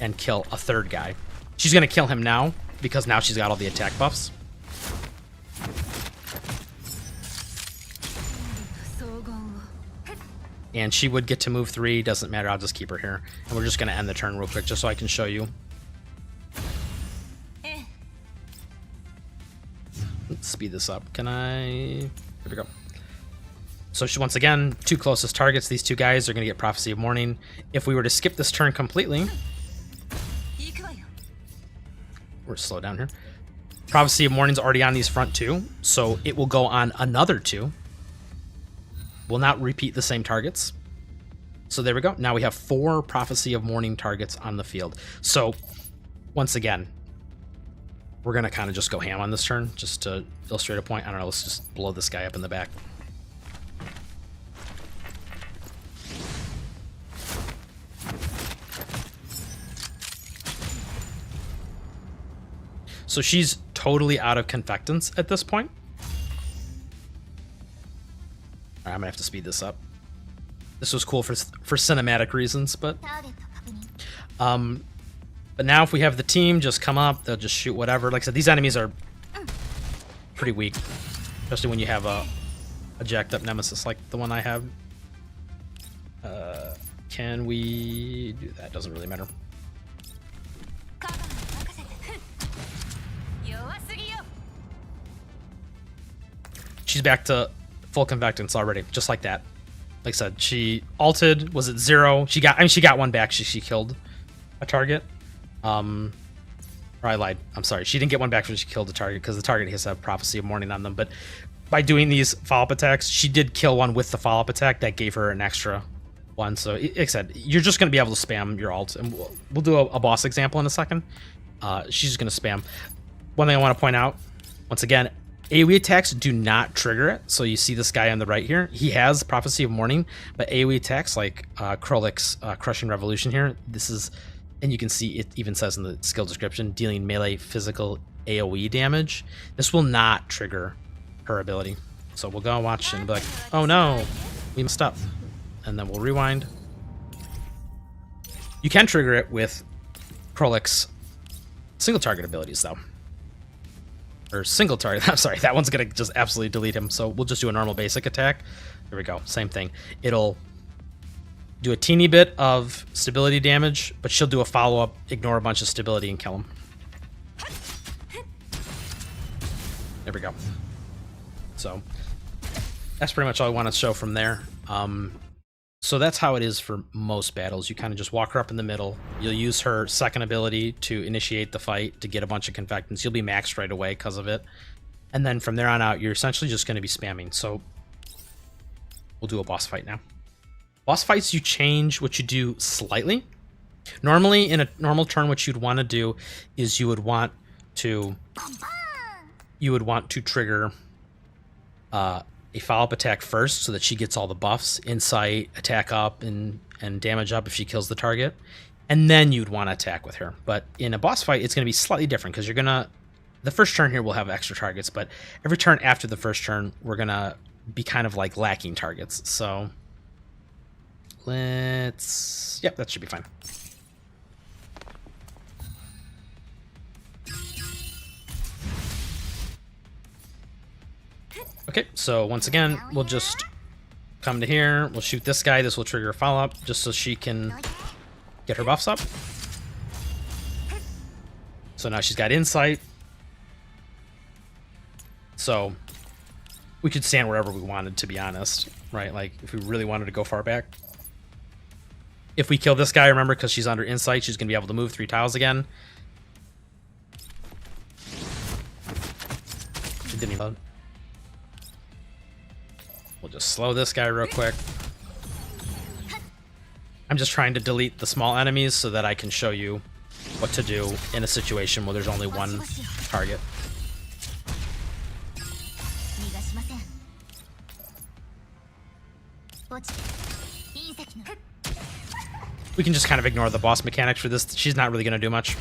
and kill a third guy. She's going to kill him now because now she's got all the attack buffs. And she would get to move 3. Doesn't matter. I'll just keep her here. And we're just going to end the turn real quick just so I can show you. Let's speed this up. Can I... Here we go. So she, once again, two closest targets. These two guys are going to get Prophecy of Mourning. If we were to skip this turn completely... We're slow down here. Prophecy of Mourning's already on these front 2. So it will go on another 2. Will not repeat the same targets. So there we go. Now we have 4 Prophecy of Mourning targets on the field. So, once again, we're going to kind of just go ham on this turn, just to illustrate a point. I don't know, let's just blow this guy up in the back. So she's totally out of Confectants at this point. I'm gonna have to speed this up. This was cool for cinematic reasons, but now if we have the team just come up, they'll just shoot whatever. Like I said, these enemies are pretty weak, especially when you have a jacked up Nemesis like the one I have. Can we do that? Doesn't really matter. She's back to full Confectants already, just like that. Like I said, she ulted, was it 0? She got one back. She killed a target. Or I lied. I'm sorry. She didn't get one back when she killed the target because the target has to have Prophecy of Mourning on them. But by doing these follow-up attacks, she did kill one with the follow-up attack. That gave her an extra one. So, like I said, you're just going to be able to spam your ult. And we'll do a boss example in a second. She's just going to spam. One thing I want to point out, once again, AoE attacks do not trigger it. So you see this guy on the right here. He has Prophecy of Mourning, but AoE attacks like Krolik's Crushing Revolution here, this is, and you can see it even says in the skill description, dealing melee physical AoE damage. This will not trigger her ability. So we'll go and watch and be like, oh no, we messed up. And then we'll rewind. You can trigger it with Krolik's single target abilities though. Or single target, I'm sorry, that one's gonna just absolutely delete him. So we'll just do a normal basic attack. Here we go. Same thing. It'll do a teeny bit of stability damage, but she'll do a follow-up, ignore a bunch of stability, and kill him. There we go. So that's pretty much all I want to show from there. So that's how it is for most battles. You kind of just walk her up in the middle. You'll use her second ability to initiate the fight to get a bunch of confectants. You'll be maxed right away because of it. And then from there on out, you're essentially just going to be spamming. So we'll do a boss fight now. Boss fights, you change what you do slightly. Normally, in a normal turn, what you'd want to do is you would want to trigger a follow-up attack first so that she gets all the buffs, insight, attack up, and damage up if she kills the target. And then you'd want to attack with her. But in a boss fight, it's going to be slightly different because you're going to... The first turn here will have extra targets, but every turn after the first turn, we're going to be kind of like lacking targets. So let's... Yep, that should be fine. Okay, so once again, we'll just come to here. We'll shoot this guy. This will trigger a follow-up just so she can get her buffs up. So now she's got insight. So we could stand wherever we wanted, to be honest, right? Like if we really wanted to go far back. If we kill this guy, remember, because she's under insight, she's going to be able to move 3 tiles again. She didn't even load. We'll just slow this guy real quick. I'm just trying to delete the small enemies so that I can show you what to do in a situation where there's only one target. We can just kind of ignore the boss mechanics for this. She's not really going to do much.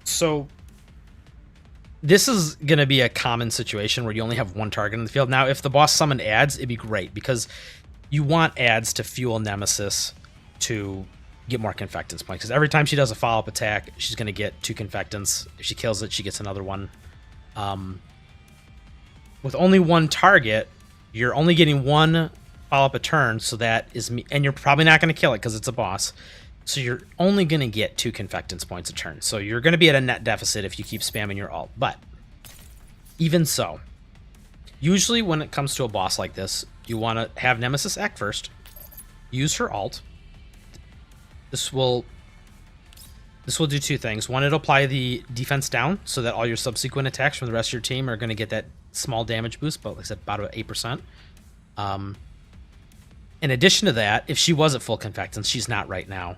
So this is going to be a common situation where you only have one target in the field. Now, if the boss summoned ads, it'd be great because you want ads to fuel Nemesis to get more confectance points. Because every time she does a follow-up attack, she's going to get 2 confectants. If she kills it, she gets another one. With only one target, you're only getting 1 follow-up a turn, so that is me, and you're probably not going to kill it because it's a boss. So you're only going to get 2 confectance points a turn. So you're going to be at a net deficit if you keep spamming your ult. But even so, usually when it comes to a boss like this, you want to have Nemesis act first, use her ult. This will do 2 things. One, it'll apply the defense down so that all your subsequent attacks from the rest of your team are going to get that small damage boost, but like I said, about 8%. In addition to that, if she was at full confectance, she's not right now,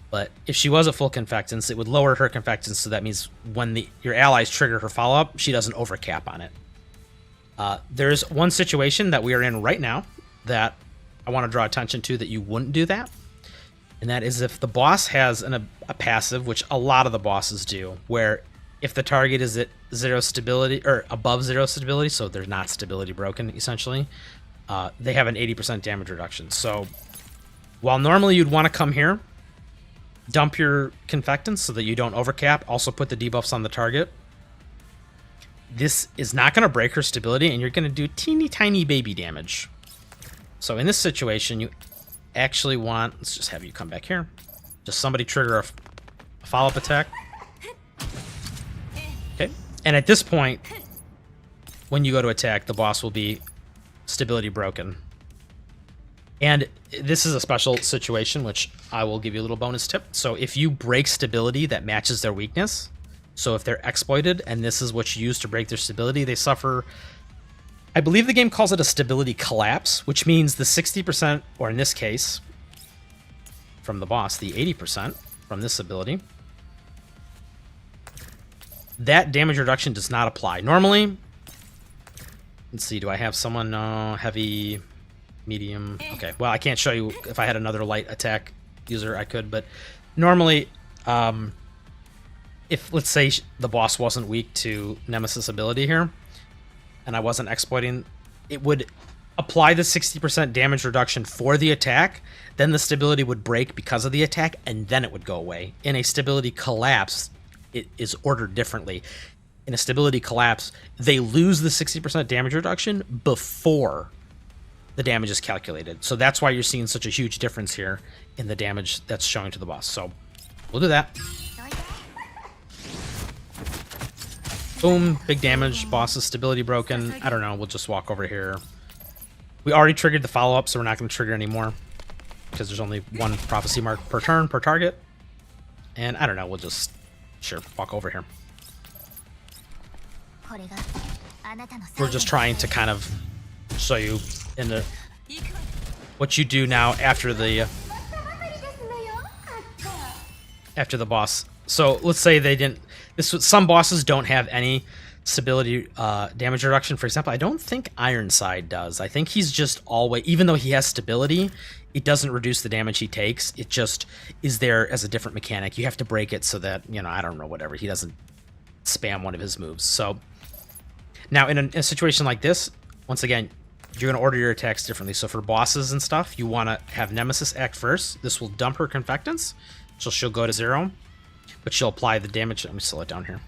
but if she was at full confectance, it would lower her confectance, so that means when your allies trigger her follow-up, she doesn't overcap on it. There's one situation that we are in right now that I want to draw attention to that you wouldn't do that, and that is if the boss has a passive, which a lot of the bosses do, where if the target is at 0 stability, or above 0 stability, so they're not stability broken, essentially, they have an 80% damage reduction. So while normally you'd want to come here, dump your confectants so that you don't overcap, also put the debuffs on the target, this is not going to break her stability, and you're going to do teeny tiny baby damage. So in this situation, you actually want, let's just have you come back here, just somebody trigger a follow-up attack. Okay, and at this point, when you go to attack, the boss will be stability broken. And this is a special situation, which I will give you a little bonus tip. So if you break stability that matches their weakness, so if they're exploited and this is what you use to break their stability, they suffer, I believe the game calls it a stability collapse, which means the 60%, or in this case, from the boss, the 80% from this ability, that damage reduction does not apply. Normally, let's see, do I have someone heavy, medium? Okay, well, I can't show you. If I had another light attack user, I could, but normally, if, let's say, the boss wasn't weak to Nemesis ability here, and I wasn't exploiting, it would apply the 60% damage reduction for the attack, then the stability would break because of the attack, and then it would go away. In a stability collapse, it is ordered differently. in a stability collapse, they lose the 60% damage reduction before the damage is calculated. So that's why you're seeing such a huge difference here in the damage that's showing to the boss. So we'll do that. Boom, big damage, boss's stability broken. I don't know, we'll just walk over here. We already triggered the follow-up, so we're not going to trigger anymore because there's only one prophecy mark per turn, per target. And I don't know, we'll just, sure, walk over here. We're just trying to kind of show you in the what you do now after the boss. So let's say they didn't. Some bosses don't have any stability damage reduction. For example, I don't think Ironside does. I think he's just always, even though he has stability, it doesn't reduce the damage he takes. It just is there as a different mechanic. You have to break it so that, you know, I don't know, whatever, he doesn't spam one of his moves. So now in a situation like this, once again, you're going to order your attacks differently. So for bosses and stuff, you want to have Nemesis act first. This will dump her confectants, so she'll go to 0, but she'll apply the damage. Let me slow it down here.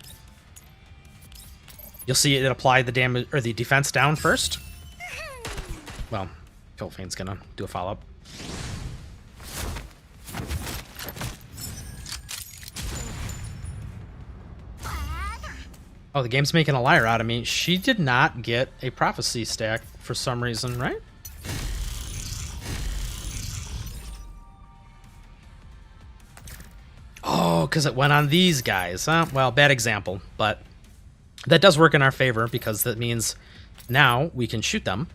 You'll see it apply the damage or the defense down first. Well, Philfane's gonna do a follow-up. Oh, the game's making a liar out of me. She did not get a prophecy stack for some reason, right? Oh, because it went on these guys. Well, bad example, but that does work in our favor because that means now we can shoot them.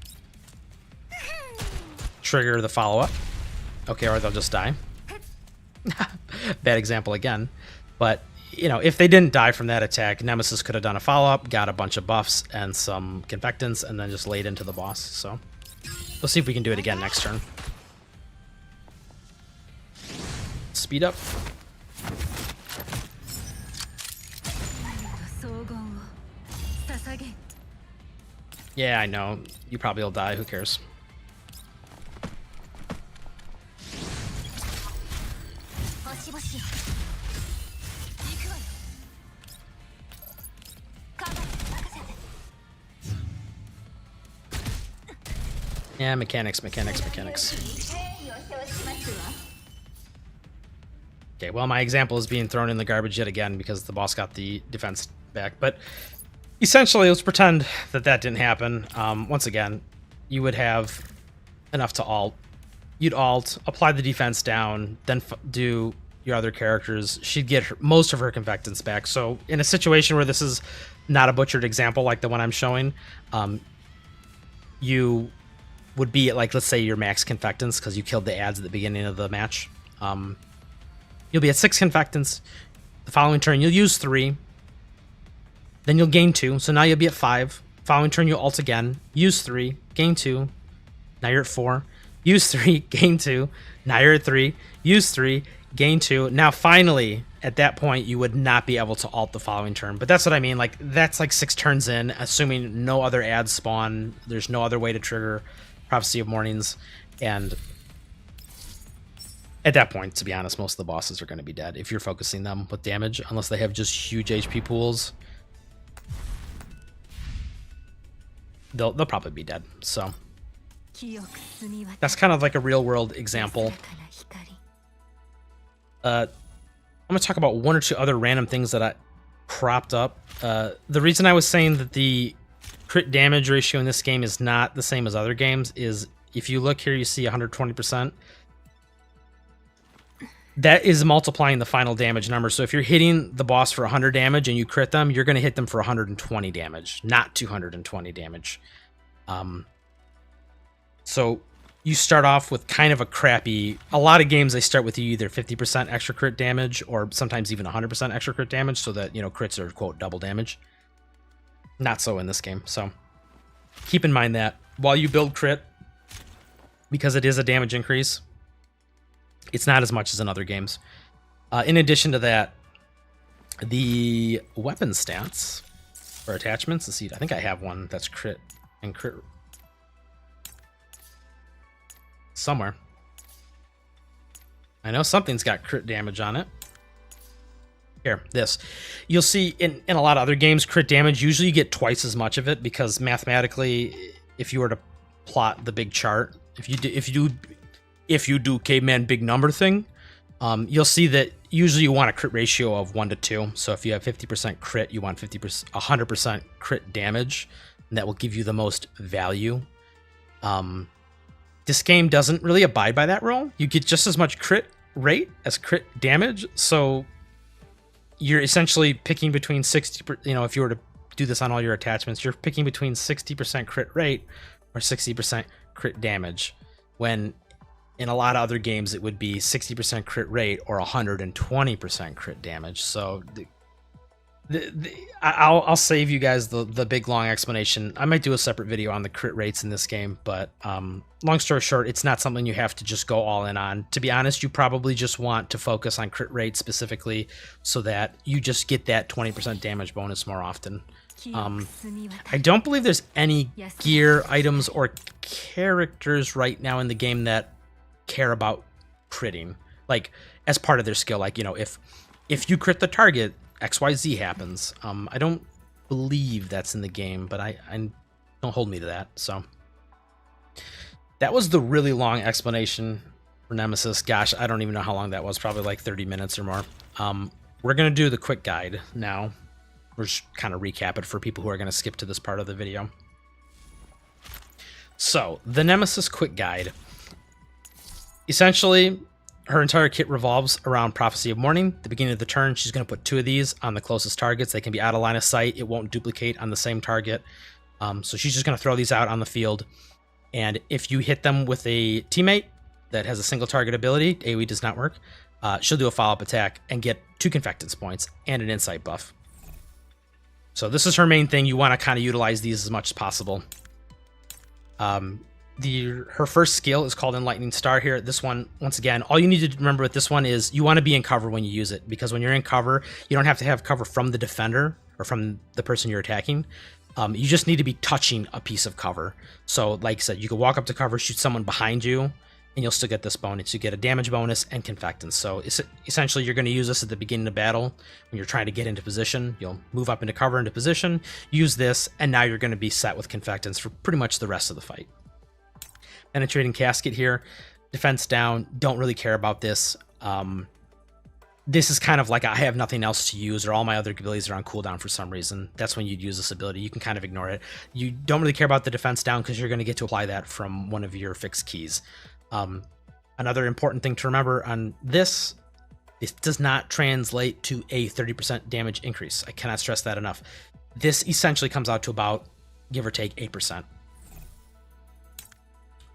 Trigger the follow-up. Okay, or they'll just die. Bad example again. But, you know, if they didn't die from that attack, Nemesis could have done a follow-up, got a bunch of buffs and some confectants, and then just laid into the boss. So we'll see if we can do it again next turn. Speed up. Yeah, I know. You probably will die. Who cares? Yeah, mechanics. Okay, well, my example is being thrown in the garbage yet again because the boss got the defense back. But essentially, let's pretend that that didn't happen. Once again, you would have enough to alt. You'd alt, apply the defense down, then do your other characters. She'd get most of her confectants back. So in a situation where this is not a butchered example like the one I'm showing, you would be at, like, let's say your max confectants because you killed the ads at the beginning of the match. You'll be at 6 confectants. The following turn, you'll use 3. Then you'll gain 2, so now you'll be at 5. Following turn, you'll alt again. Use 3, gain 2. Now you're at 4. Use 3, gain 2. Now you're at 3. Use 3, gain 2. Now finally, at that point, you would not be able to alt the following turn. But that's what I mean. Like, that's like 6 turns in, assuming no other ads spawn. There's no other way to trigger Prophecy of Mornings. And at that point, to be honest, most of the bosses are going to be dead if you're focusing them with damage, unless they have just huge HP pools. They'll probably be dead. So that's kind of like a real world example. I'm going to talk about 1 or 2 other random things that I cropped up. The reason I was saying that the crit damage ratio in this game is not the same as other games is if you look here, you see 120%. That is multiplying the final damage number. So if you're hitting the boss for 100 damage and you crit them, you're going to hit them for 120 damage, not 220 damage. So you start off with kind of a crappy... A lot of games, they start with you either 50% extra crit damage or sometimes even 100% extra crit damage so that, you know, crits are, quote, double damage. Not so in this game. So keep in mind that while you build crit, because it is a damage increase, it's not as much as in other games. In addition to that, the weapon stats or attachments. Let's see, I think I have one that's crit and crit somewhere. I know something's got crit damage on it. Here, this. You'll see in a lot of other games, crit damage, usually you get twice as much of it because mathematically, if you were to plot the big chart, if you do caveman big number thing, you'll see that usually you want a crit ratio of 1 to 2. So if you have 50% crit, you want 100% crit damage, and that will give you the most value. This game doesn't really abide by that rule. You get just as much crit rate as crit damage, so you're essentially picking between 60%, if you were to do this on all your attachments, you're picking between 60% crit rate or 60% crit damage, when in a lot of other games it would be 60% crit rate or 120% crit damage. So I'll save you guys the big long explanation. I might do a separate video on the crit rates in this game, but long story short, it's not something you have to just go all in on. To be honest, you probably just want to focus on crit rate specifically so that you just get that 20% damage bonus more often. I don't believe there's any gear, items, or characters right now in the game that care about critting, like as part of their skill. Like, if you crit the target, XYZ happens. I don't believe that's in the game, but I don't hold me to that. So that was the really long explanation for Nemesis. Gosh, I don't even know how long that was. Probably like 30 minutes or more. We're gonna do the quick guide now. We're just kind of recap it for people who are gonna skip to this part of the video. So the Nemesis quick guide. Essentially, her entire kit revolves around Prophecy of Morning. At the beginning of the turn, she's going to put 2 of these on the closest targets. They can be out of line of sight. It won't duplicate on the same target. So she's just going to throw these out on the field. And if you hit them with a teammate that has a single target ability, AoE does not work, she'll do a follow-up attack and get 2 Confectance points and an insight buff. So this is her main thing. You want to kind of utilize these as much as possible. Her first skill is called Enlightening Star here. This one, once again, all you need to remember with this one is you want to be in cover when you use it, because when you're in cover, you don't have to have cover from the defender or from the person you're attacking. You just need to be touching a piece of cover. So like I said, you can walk up to cover, shoot someone behind you, and you'll still get this bonus. You get a damage bonus and Confectance. So essentially, you're going to use this at the beginning of battle when you're trying to get into position. You'll move up into cover, into position, use this, and now you're going to be set with Confectance for pretty much the rest of the fight. Penetrating Casket here, defense down, don't really care about this. This is kind of like I have nothing else to use, or all my other abilities are on cooldown for some reason. That's when you'd use this ability. You can kind of ignore it. You don't really care about the defense down because you're going to get to apply that from one of your fixed keys. Another important thing to remember on this, it does not translate to a 30% damage increase. I cannot stress that enough. This essentially comes out to about, give or take, 8%.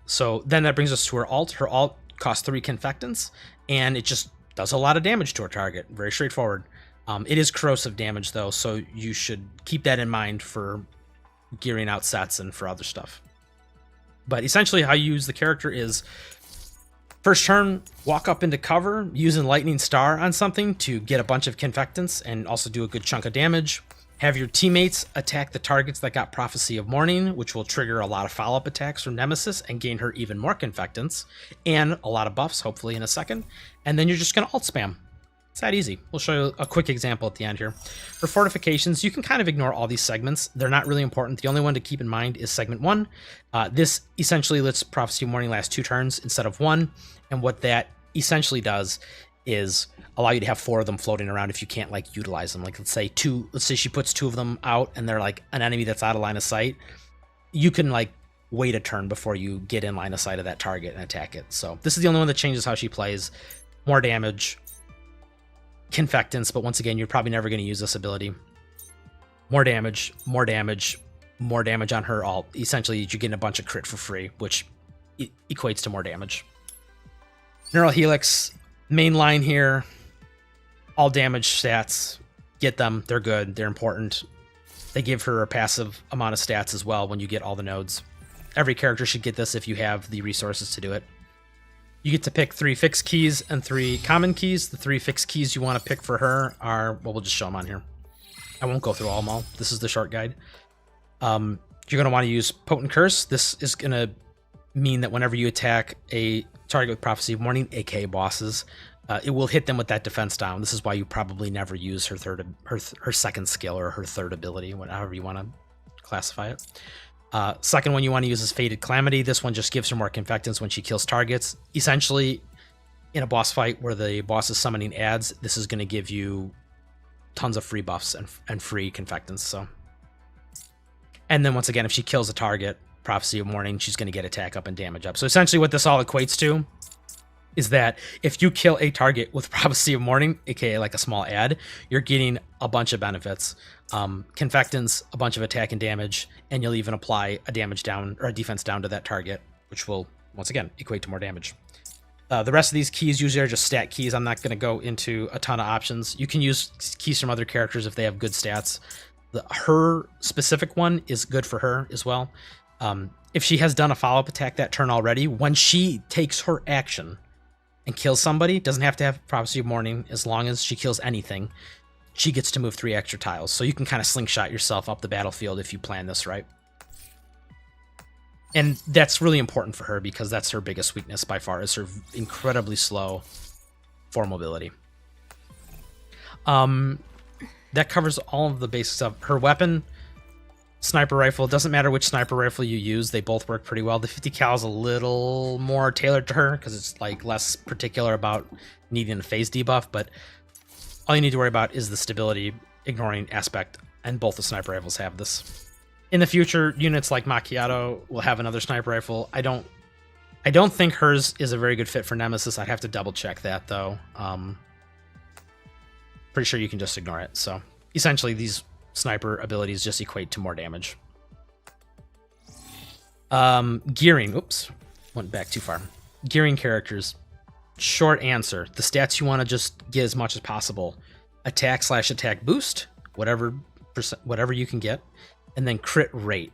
So then that brings us to her alt. Her alt costs 3 Confectants, and it just does a lot of damage to her target. Very straightforward. It is corrosive damage, though, so you should keep that in mind for gearing out sets and for other stuff. But essentially how you use the character is, first turn, walk up into cover, use Enlightening Star on something to get a bunch of Confectants and also do a good chunk of damage. Have your teammates attack the targets that got Prophecy of Morning, which will trigger a lot of follow-up attacks from Nemesis and gain her even more Confectants and a lot of buffs, hopefully in a second. And then you're just going to alt spam. It's that easy. We'll show you a quick example at the end here. For Fortifications, you can kind of ignore all these segments. They're not really important. The only one to keep in mind is segment 1. This essentially lets Prophecy of Morning last 2 turns instead of 1. And what that essentially does is allow you to have 4 of them floating around if you can't like utilize them. Like let's say she puts 2 of them out and they're like an enemy that's out of line of sight. You can like wait a turn before you get in line of sight of that target and attack it. So this is the only one that changes how she plays. More damage, Confectants, but once again, you're probably never going to use this ability. More damage, more damage, more damage on her alt. Essentially, you're getting a bunch of crit for free, which equates to more damage. Neural Helix, main line here. All damage stats, get them. They're good. They're important. They give her a passive amount of stats as well when you get all the nodes. Every character should get this if you have the resources to do it. You get to pick 3 fixed keys and 3 common keys. The 3 fixed keys you want to pick for her are, well, we'll just show them on here. I won't go through all them all. This is the short guide. You're going to want to use Potent Curse. This is going to mean that whenever you attack a target with Prophecy of Morning, aka bosses, It will hit them with that defense down. This is why you probably never use her second skill or her third ability, however you want to classify it. Second one you want to use is Fated Calamity. This one just gives her more confectants when she kills targets. Essentially, in a boss fight where the boss is summoning adds, this is going to give you tons of free buffs and free confectants. So, and then once again, if she kills a target, Prophecy of Morning, she's going to get attack up and damage up. So essentially what this all equates to is that if you kill a target with Prophecy of Morning, aka like a small add, you're getting a bunch of benefits. Confectants, a bunch of attack and damage, and you'll even apply a damage down or a defense down to that target, which will, once again, equate to more damage. The rest of these keys usually are just stat keys. I'm not going to go into a ton of options. You can use keys from other characters if they have good stats. Her specific one is good for her as well. If she has done a follow-up attack that turn already, when she takes her action and kills somebody, doesn't have to have Prophecy of Morning, as long as she kills anything, she gets to move 3 extra tiles. So you can kind of slingshot yourself up the battlefield if you plan this right. And that's really important for her because that's her biggest weakness by far, is her incredibly slow 4 mobility. That covers all of the basics of her weapon. Sniper rifle, doesn't matter which sniper rifle you use, they both work pretty well. The 50 cal is a little more tailored to her because it's like less particular about needing a phase debuff, but all you need to worry about is the stability ignoring aspect, and both the sniper rifles have this. In the future, units like Macchiato will have another sniper rifle. I don't think hers is a very good fit for Nemesis. I'd have to double check that though. Pretty sure you can just ignore it. So essentially these sniper abilities just equate to more damage. Gearing, oops, went back too far. Gearing characters, short answer. The stats you want to just get as much as possible. Attack/attack boost, whatever you can get. And then crit rate.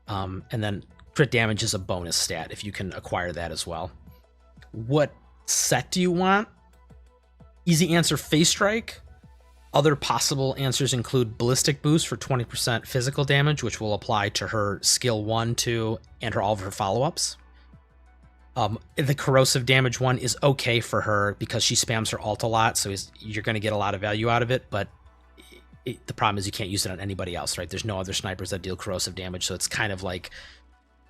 And then crit damage is a bonus stat if you can acquire that as well. What set do you want? Easy answer, Phase Strike. Other possible answers include Ballistic Boost for 20% physical damage, which will apply to her skill 1, 2, and all of her follow-ups. The corrosive damage one is okay for her because she spams her ult a lot, so you're going to get a lot of value out of it, but the problem is you can't use it on anybody else, right? There's no other snipers that deal corrosive damage, so it's kind of like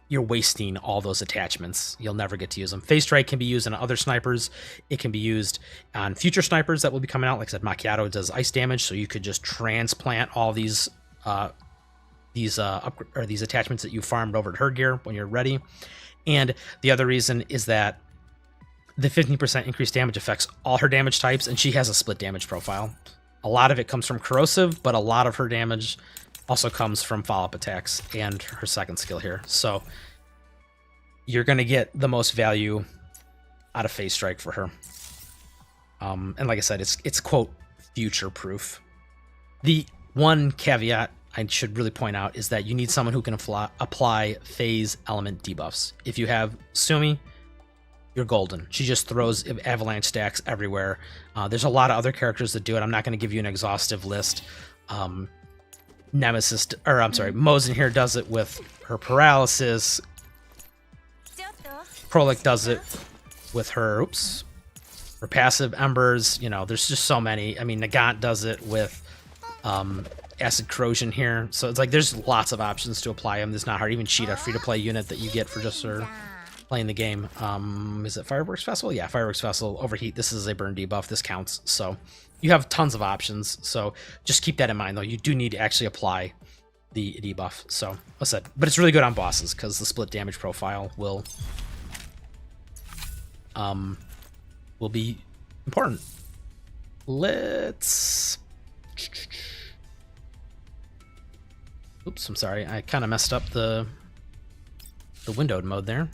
you're wasting all those attachments. You'll never get to use them. Phase Strike can be used on other snipers. It can be used on future snipers that will be coming out. Like I said, Macchiato does ice damage, so you could just transplant all these attachments that you farmed over to her gear when you're ready. And the other reason is that the 15% increased damage affects all her damage types, and she has a split damage profile. A lot of it comes from corrosive, but a lot of her damage also comes from follow-up attacks and her second skill here. So you're going to get the most value out of Phase Strike for her. And like I said, it's quote, future-proof. The one caveat I should really point out is that you need someone who can apply phase element debuffs. If you have Sumi, you're golden. She just throws avalanche stacks everywhere. There's a lot of other characters that do it. I'm not going to give you an exhaustive list. Mosin here does it with her paralysis. Krolik does it with her passive embers. You know, there's just so many. I mean, Nagant does it with acid corrosion here. So it's like there's lots of options to apply them. It's not hard. Even cheat a free-to-play unit that you get for just her playing the game. Is it Fireworks Festival? Yeah, Fireworks Festival. Overheat. This is a burn debuff. This counts. So you have tons of options. So just keep that in mind, though. You do need to actually apply the debuff. So, like I said, but it's really good on bosses because the split damage profile will be important. Let's. Oops, I'm sorry. I kind of messed up the windowed mode there.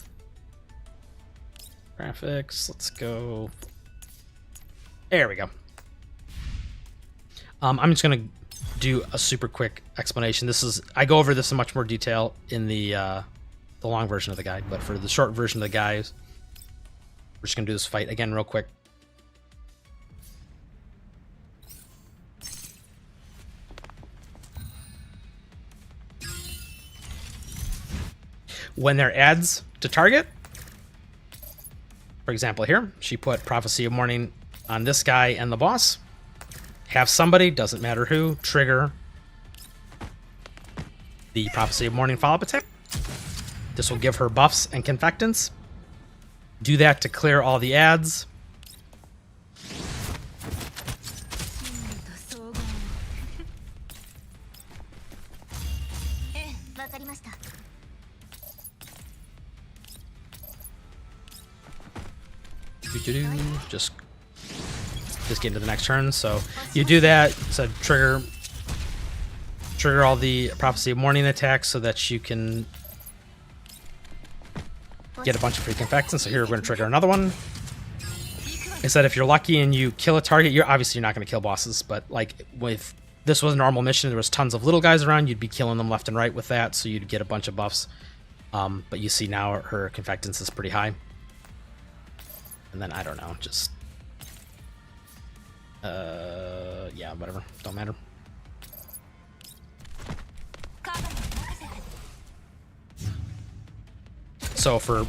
Graphics, let's go. There we go. I'm just going to do a super quick explanation. I go over this in much more detail in the long version of the guide, but for the short version of the guide, we're just going to do this fight again real quick. When there adds to target, for example here, she put Prophecy of Morning on this guy and the boss, have somebody, doesn't matter who, trigger the Prophecy of Morning follow-up attack. This will give her buffs and confectants. Do that to clear all the ads. Just get into the next turn. So you do that. So trigger all the Prophecy of Morning attacks so that you can get a bunch of free confectants. So here we're going to trigger another one. I said if you're lucky and you kill a target, you're obviously not going to kill bosses, but like if this was a normal mission, there was tons of little guys around, you'd be killing them left and right with that, so you'd get a bunch of buffs. But you see now her confectants is pretty high. And then I don't know, just yeah, whatever, don't matter. So for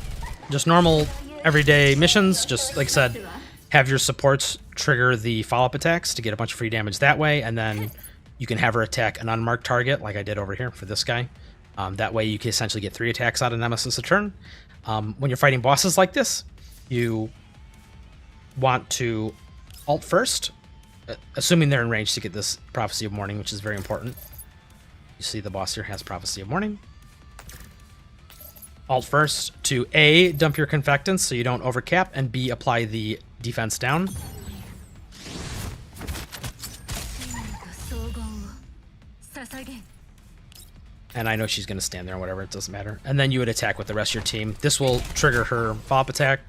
just normal everyday missions, just like I said, have your supports trigger the follow-up attacks to get a bunch of free damage that way, and then you can have her attack an unmarked target like I did over here for this guy. That way you can essentially get 3 attacks out of Nemesis a turn. When you're fighting bosses like this, you want to alt first, assuming they're in range to get this Prophecy of Morning, which is very important. You see the boss here has Prophecy of Morning. Alt first to A, dump your confectants so you don't overcap, and B, apply the defense down. And I know she's going to stand there or whatever, it doesn't matter. And then you would attack with the rest of your team. This will trigger her follow-up attack,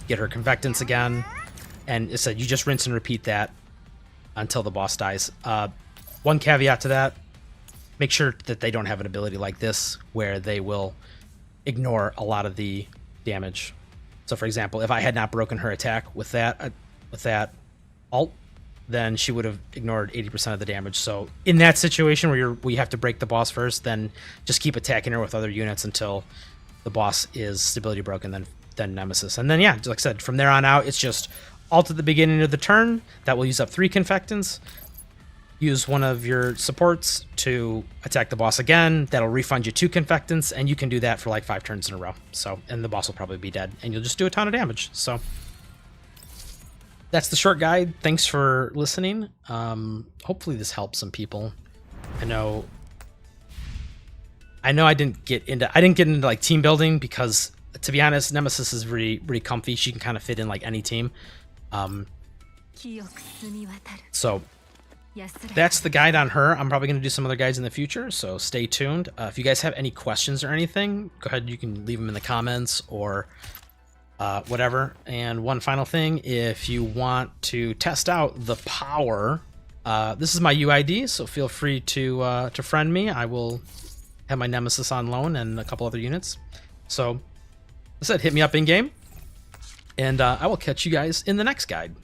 get her confectants again, and it said you just rinse and repeat that until the boss dies. One caveat to that, make sure that they don't have an ability like this where they will ignore a lot of the damage. So for example, if I had not broken her attack with that alt, then she would have ignored 80% of the damage. So in that situation where we have to break the boss first, then just keep attacking her with other units until the boss is stability broken, then Nemesis. And then yeah, like I said, from there on out, it's just alt at the beginning of the turn. That will use up 3 confectants. Use one of your supports to attack the boss again. That'll refund you 2 confectants, and you can do that for like 5 turns in a row. So, and the boss will probably be dead, and you'll just do a ton of damage. So that's the short guide. Thanks for listening. Hopefully this helps some people. I know I didn't get into like team building because, to be honest, Nemesis is really comfy. She can kind of fit in like any team. So that's the guide on her. I'm probably going to do some other guides in the future, so stay tuned. If you guys have any questions or anything, go ahead, you can leave them in the comments or whatever. And one final thing, if you want to test out the power, this is my UID, so feel free to friend me. I will have my Nemesis on loan and a couple other units. So, as I said, hit me up in game, and I will catch you guys in the next guide.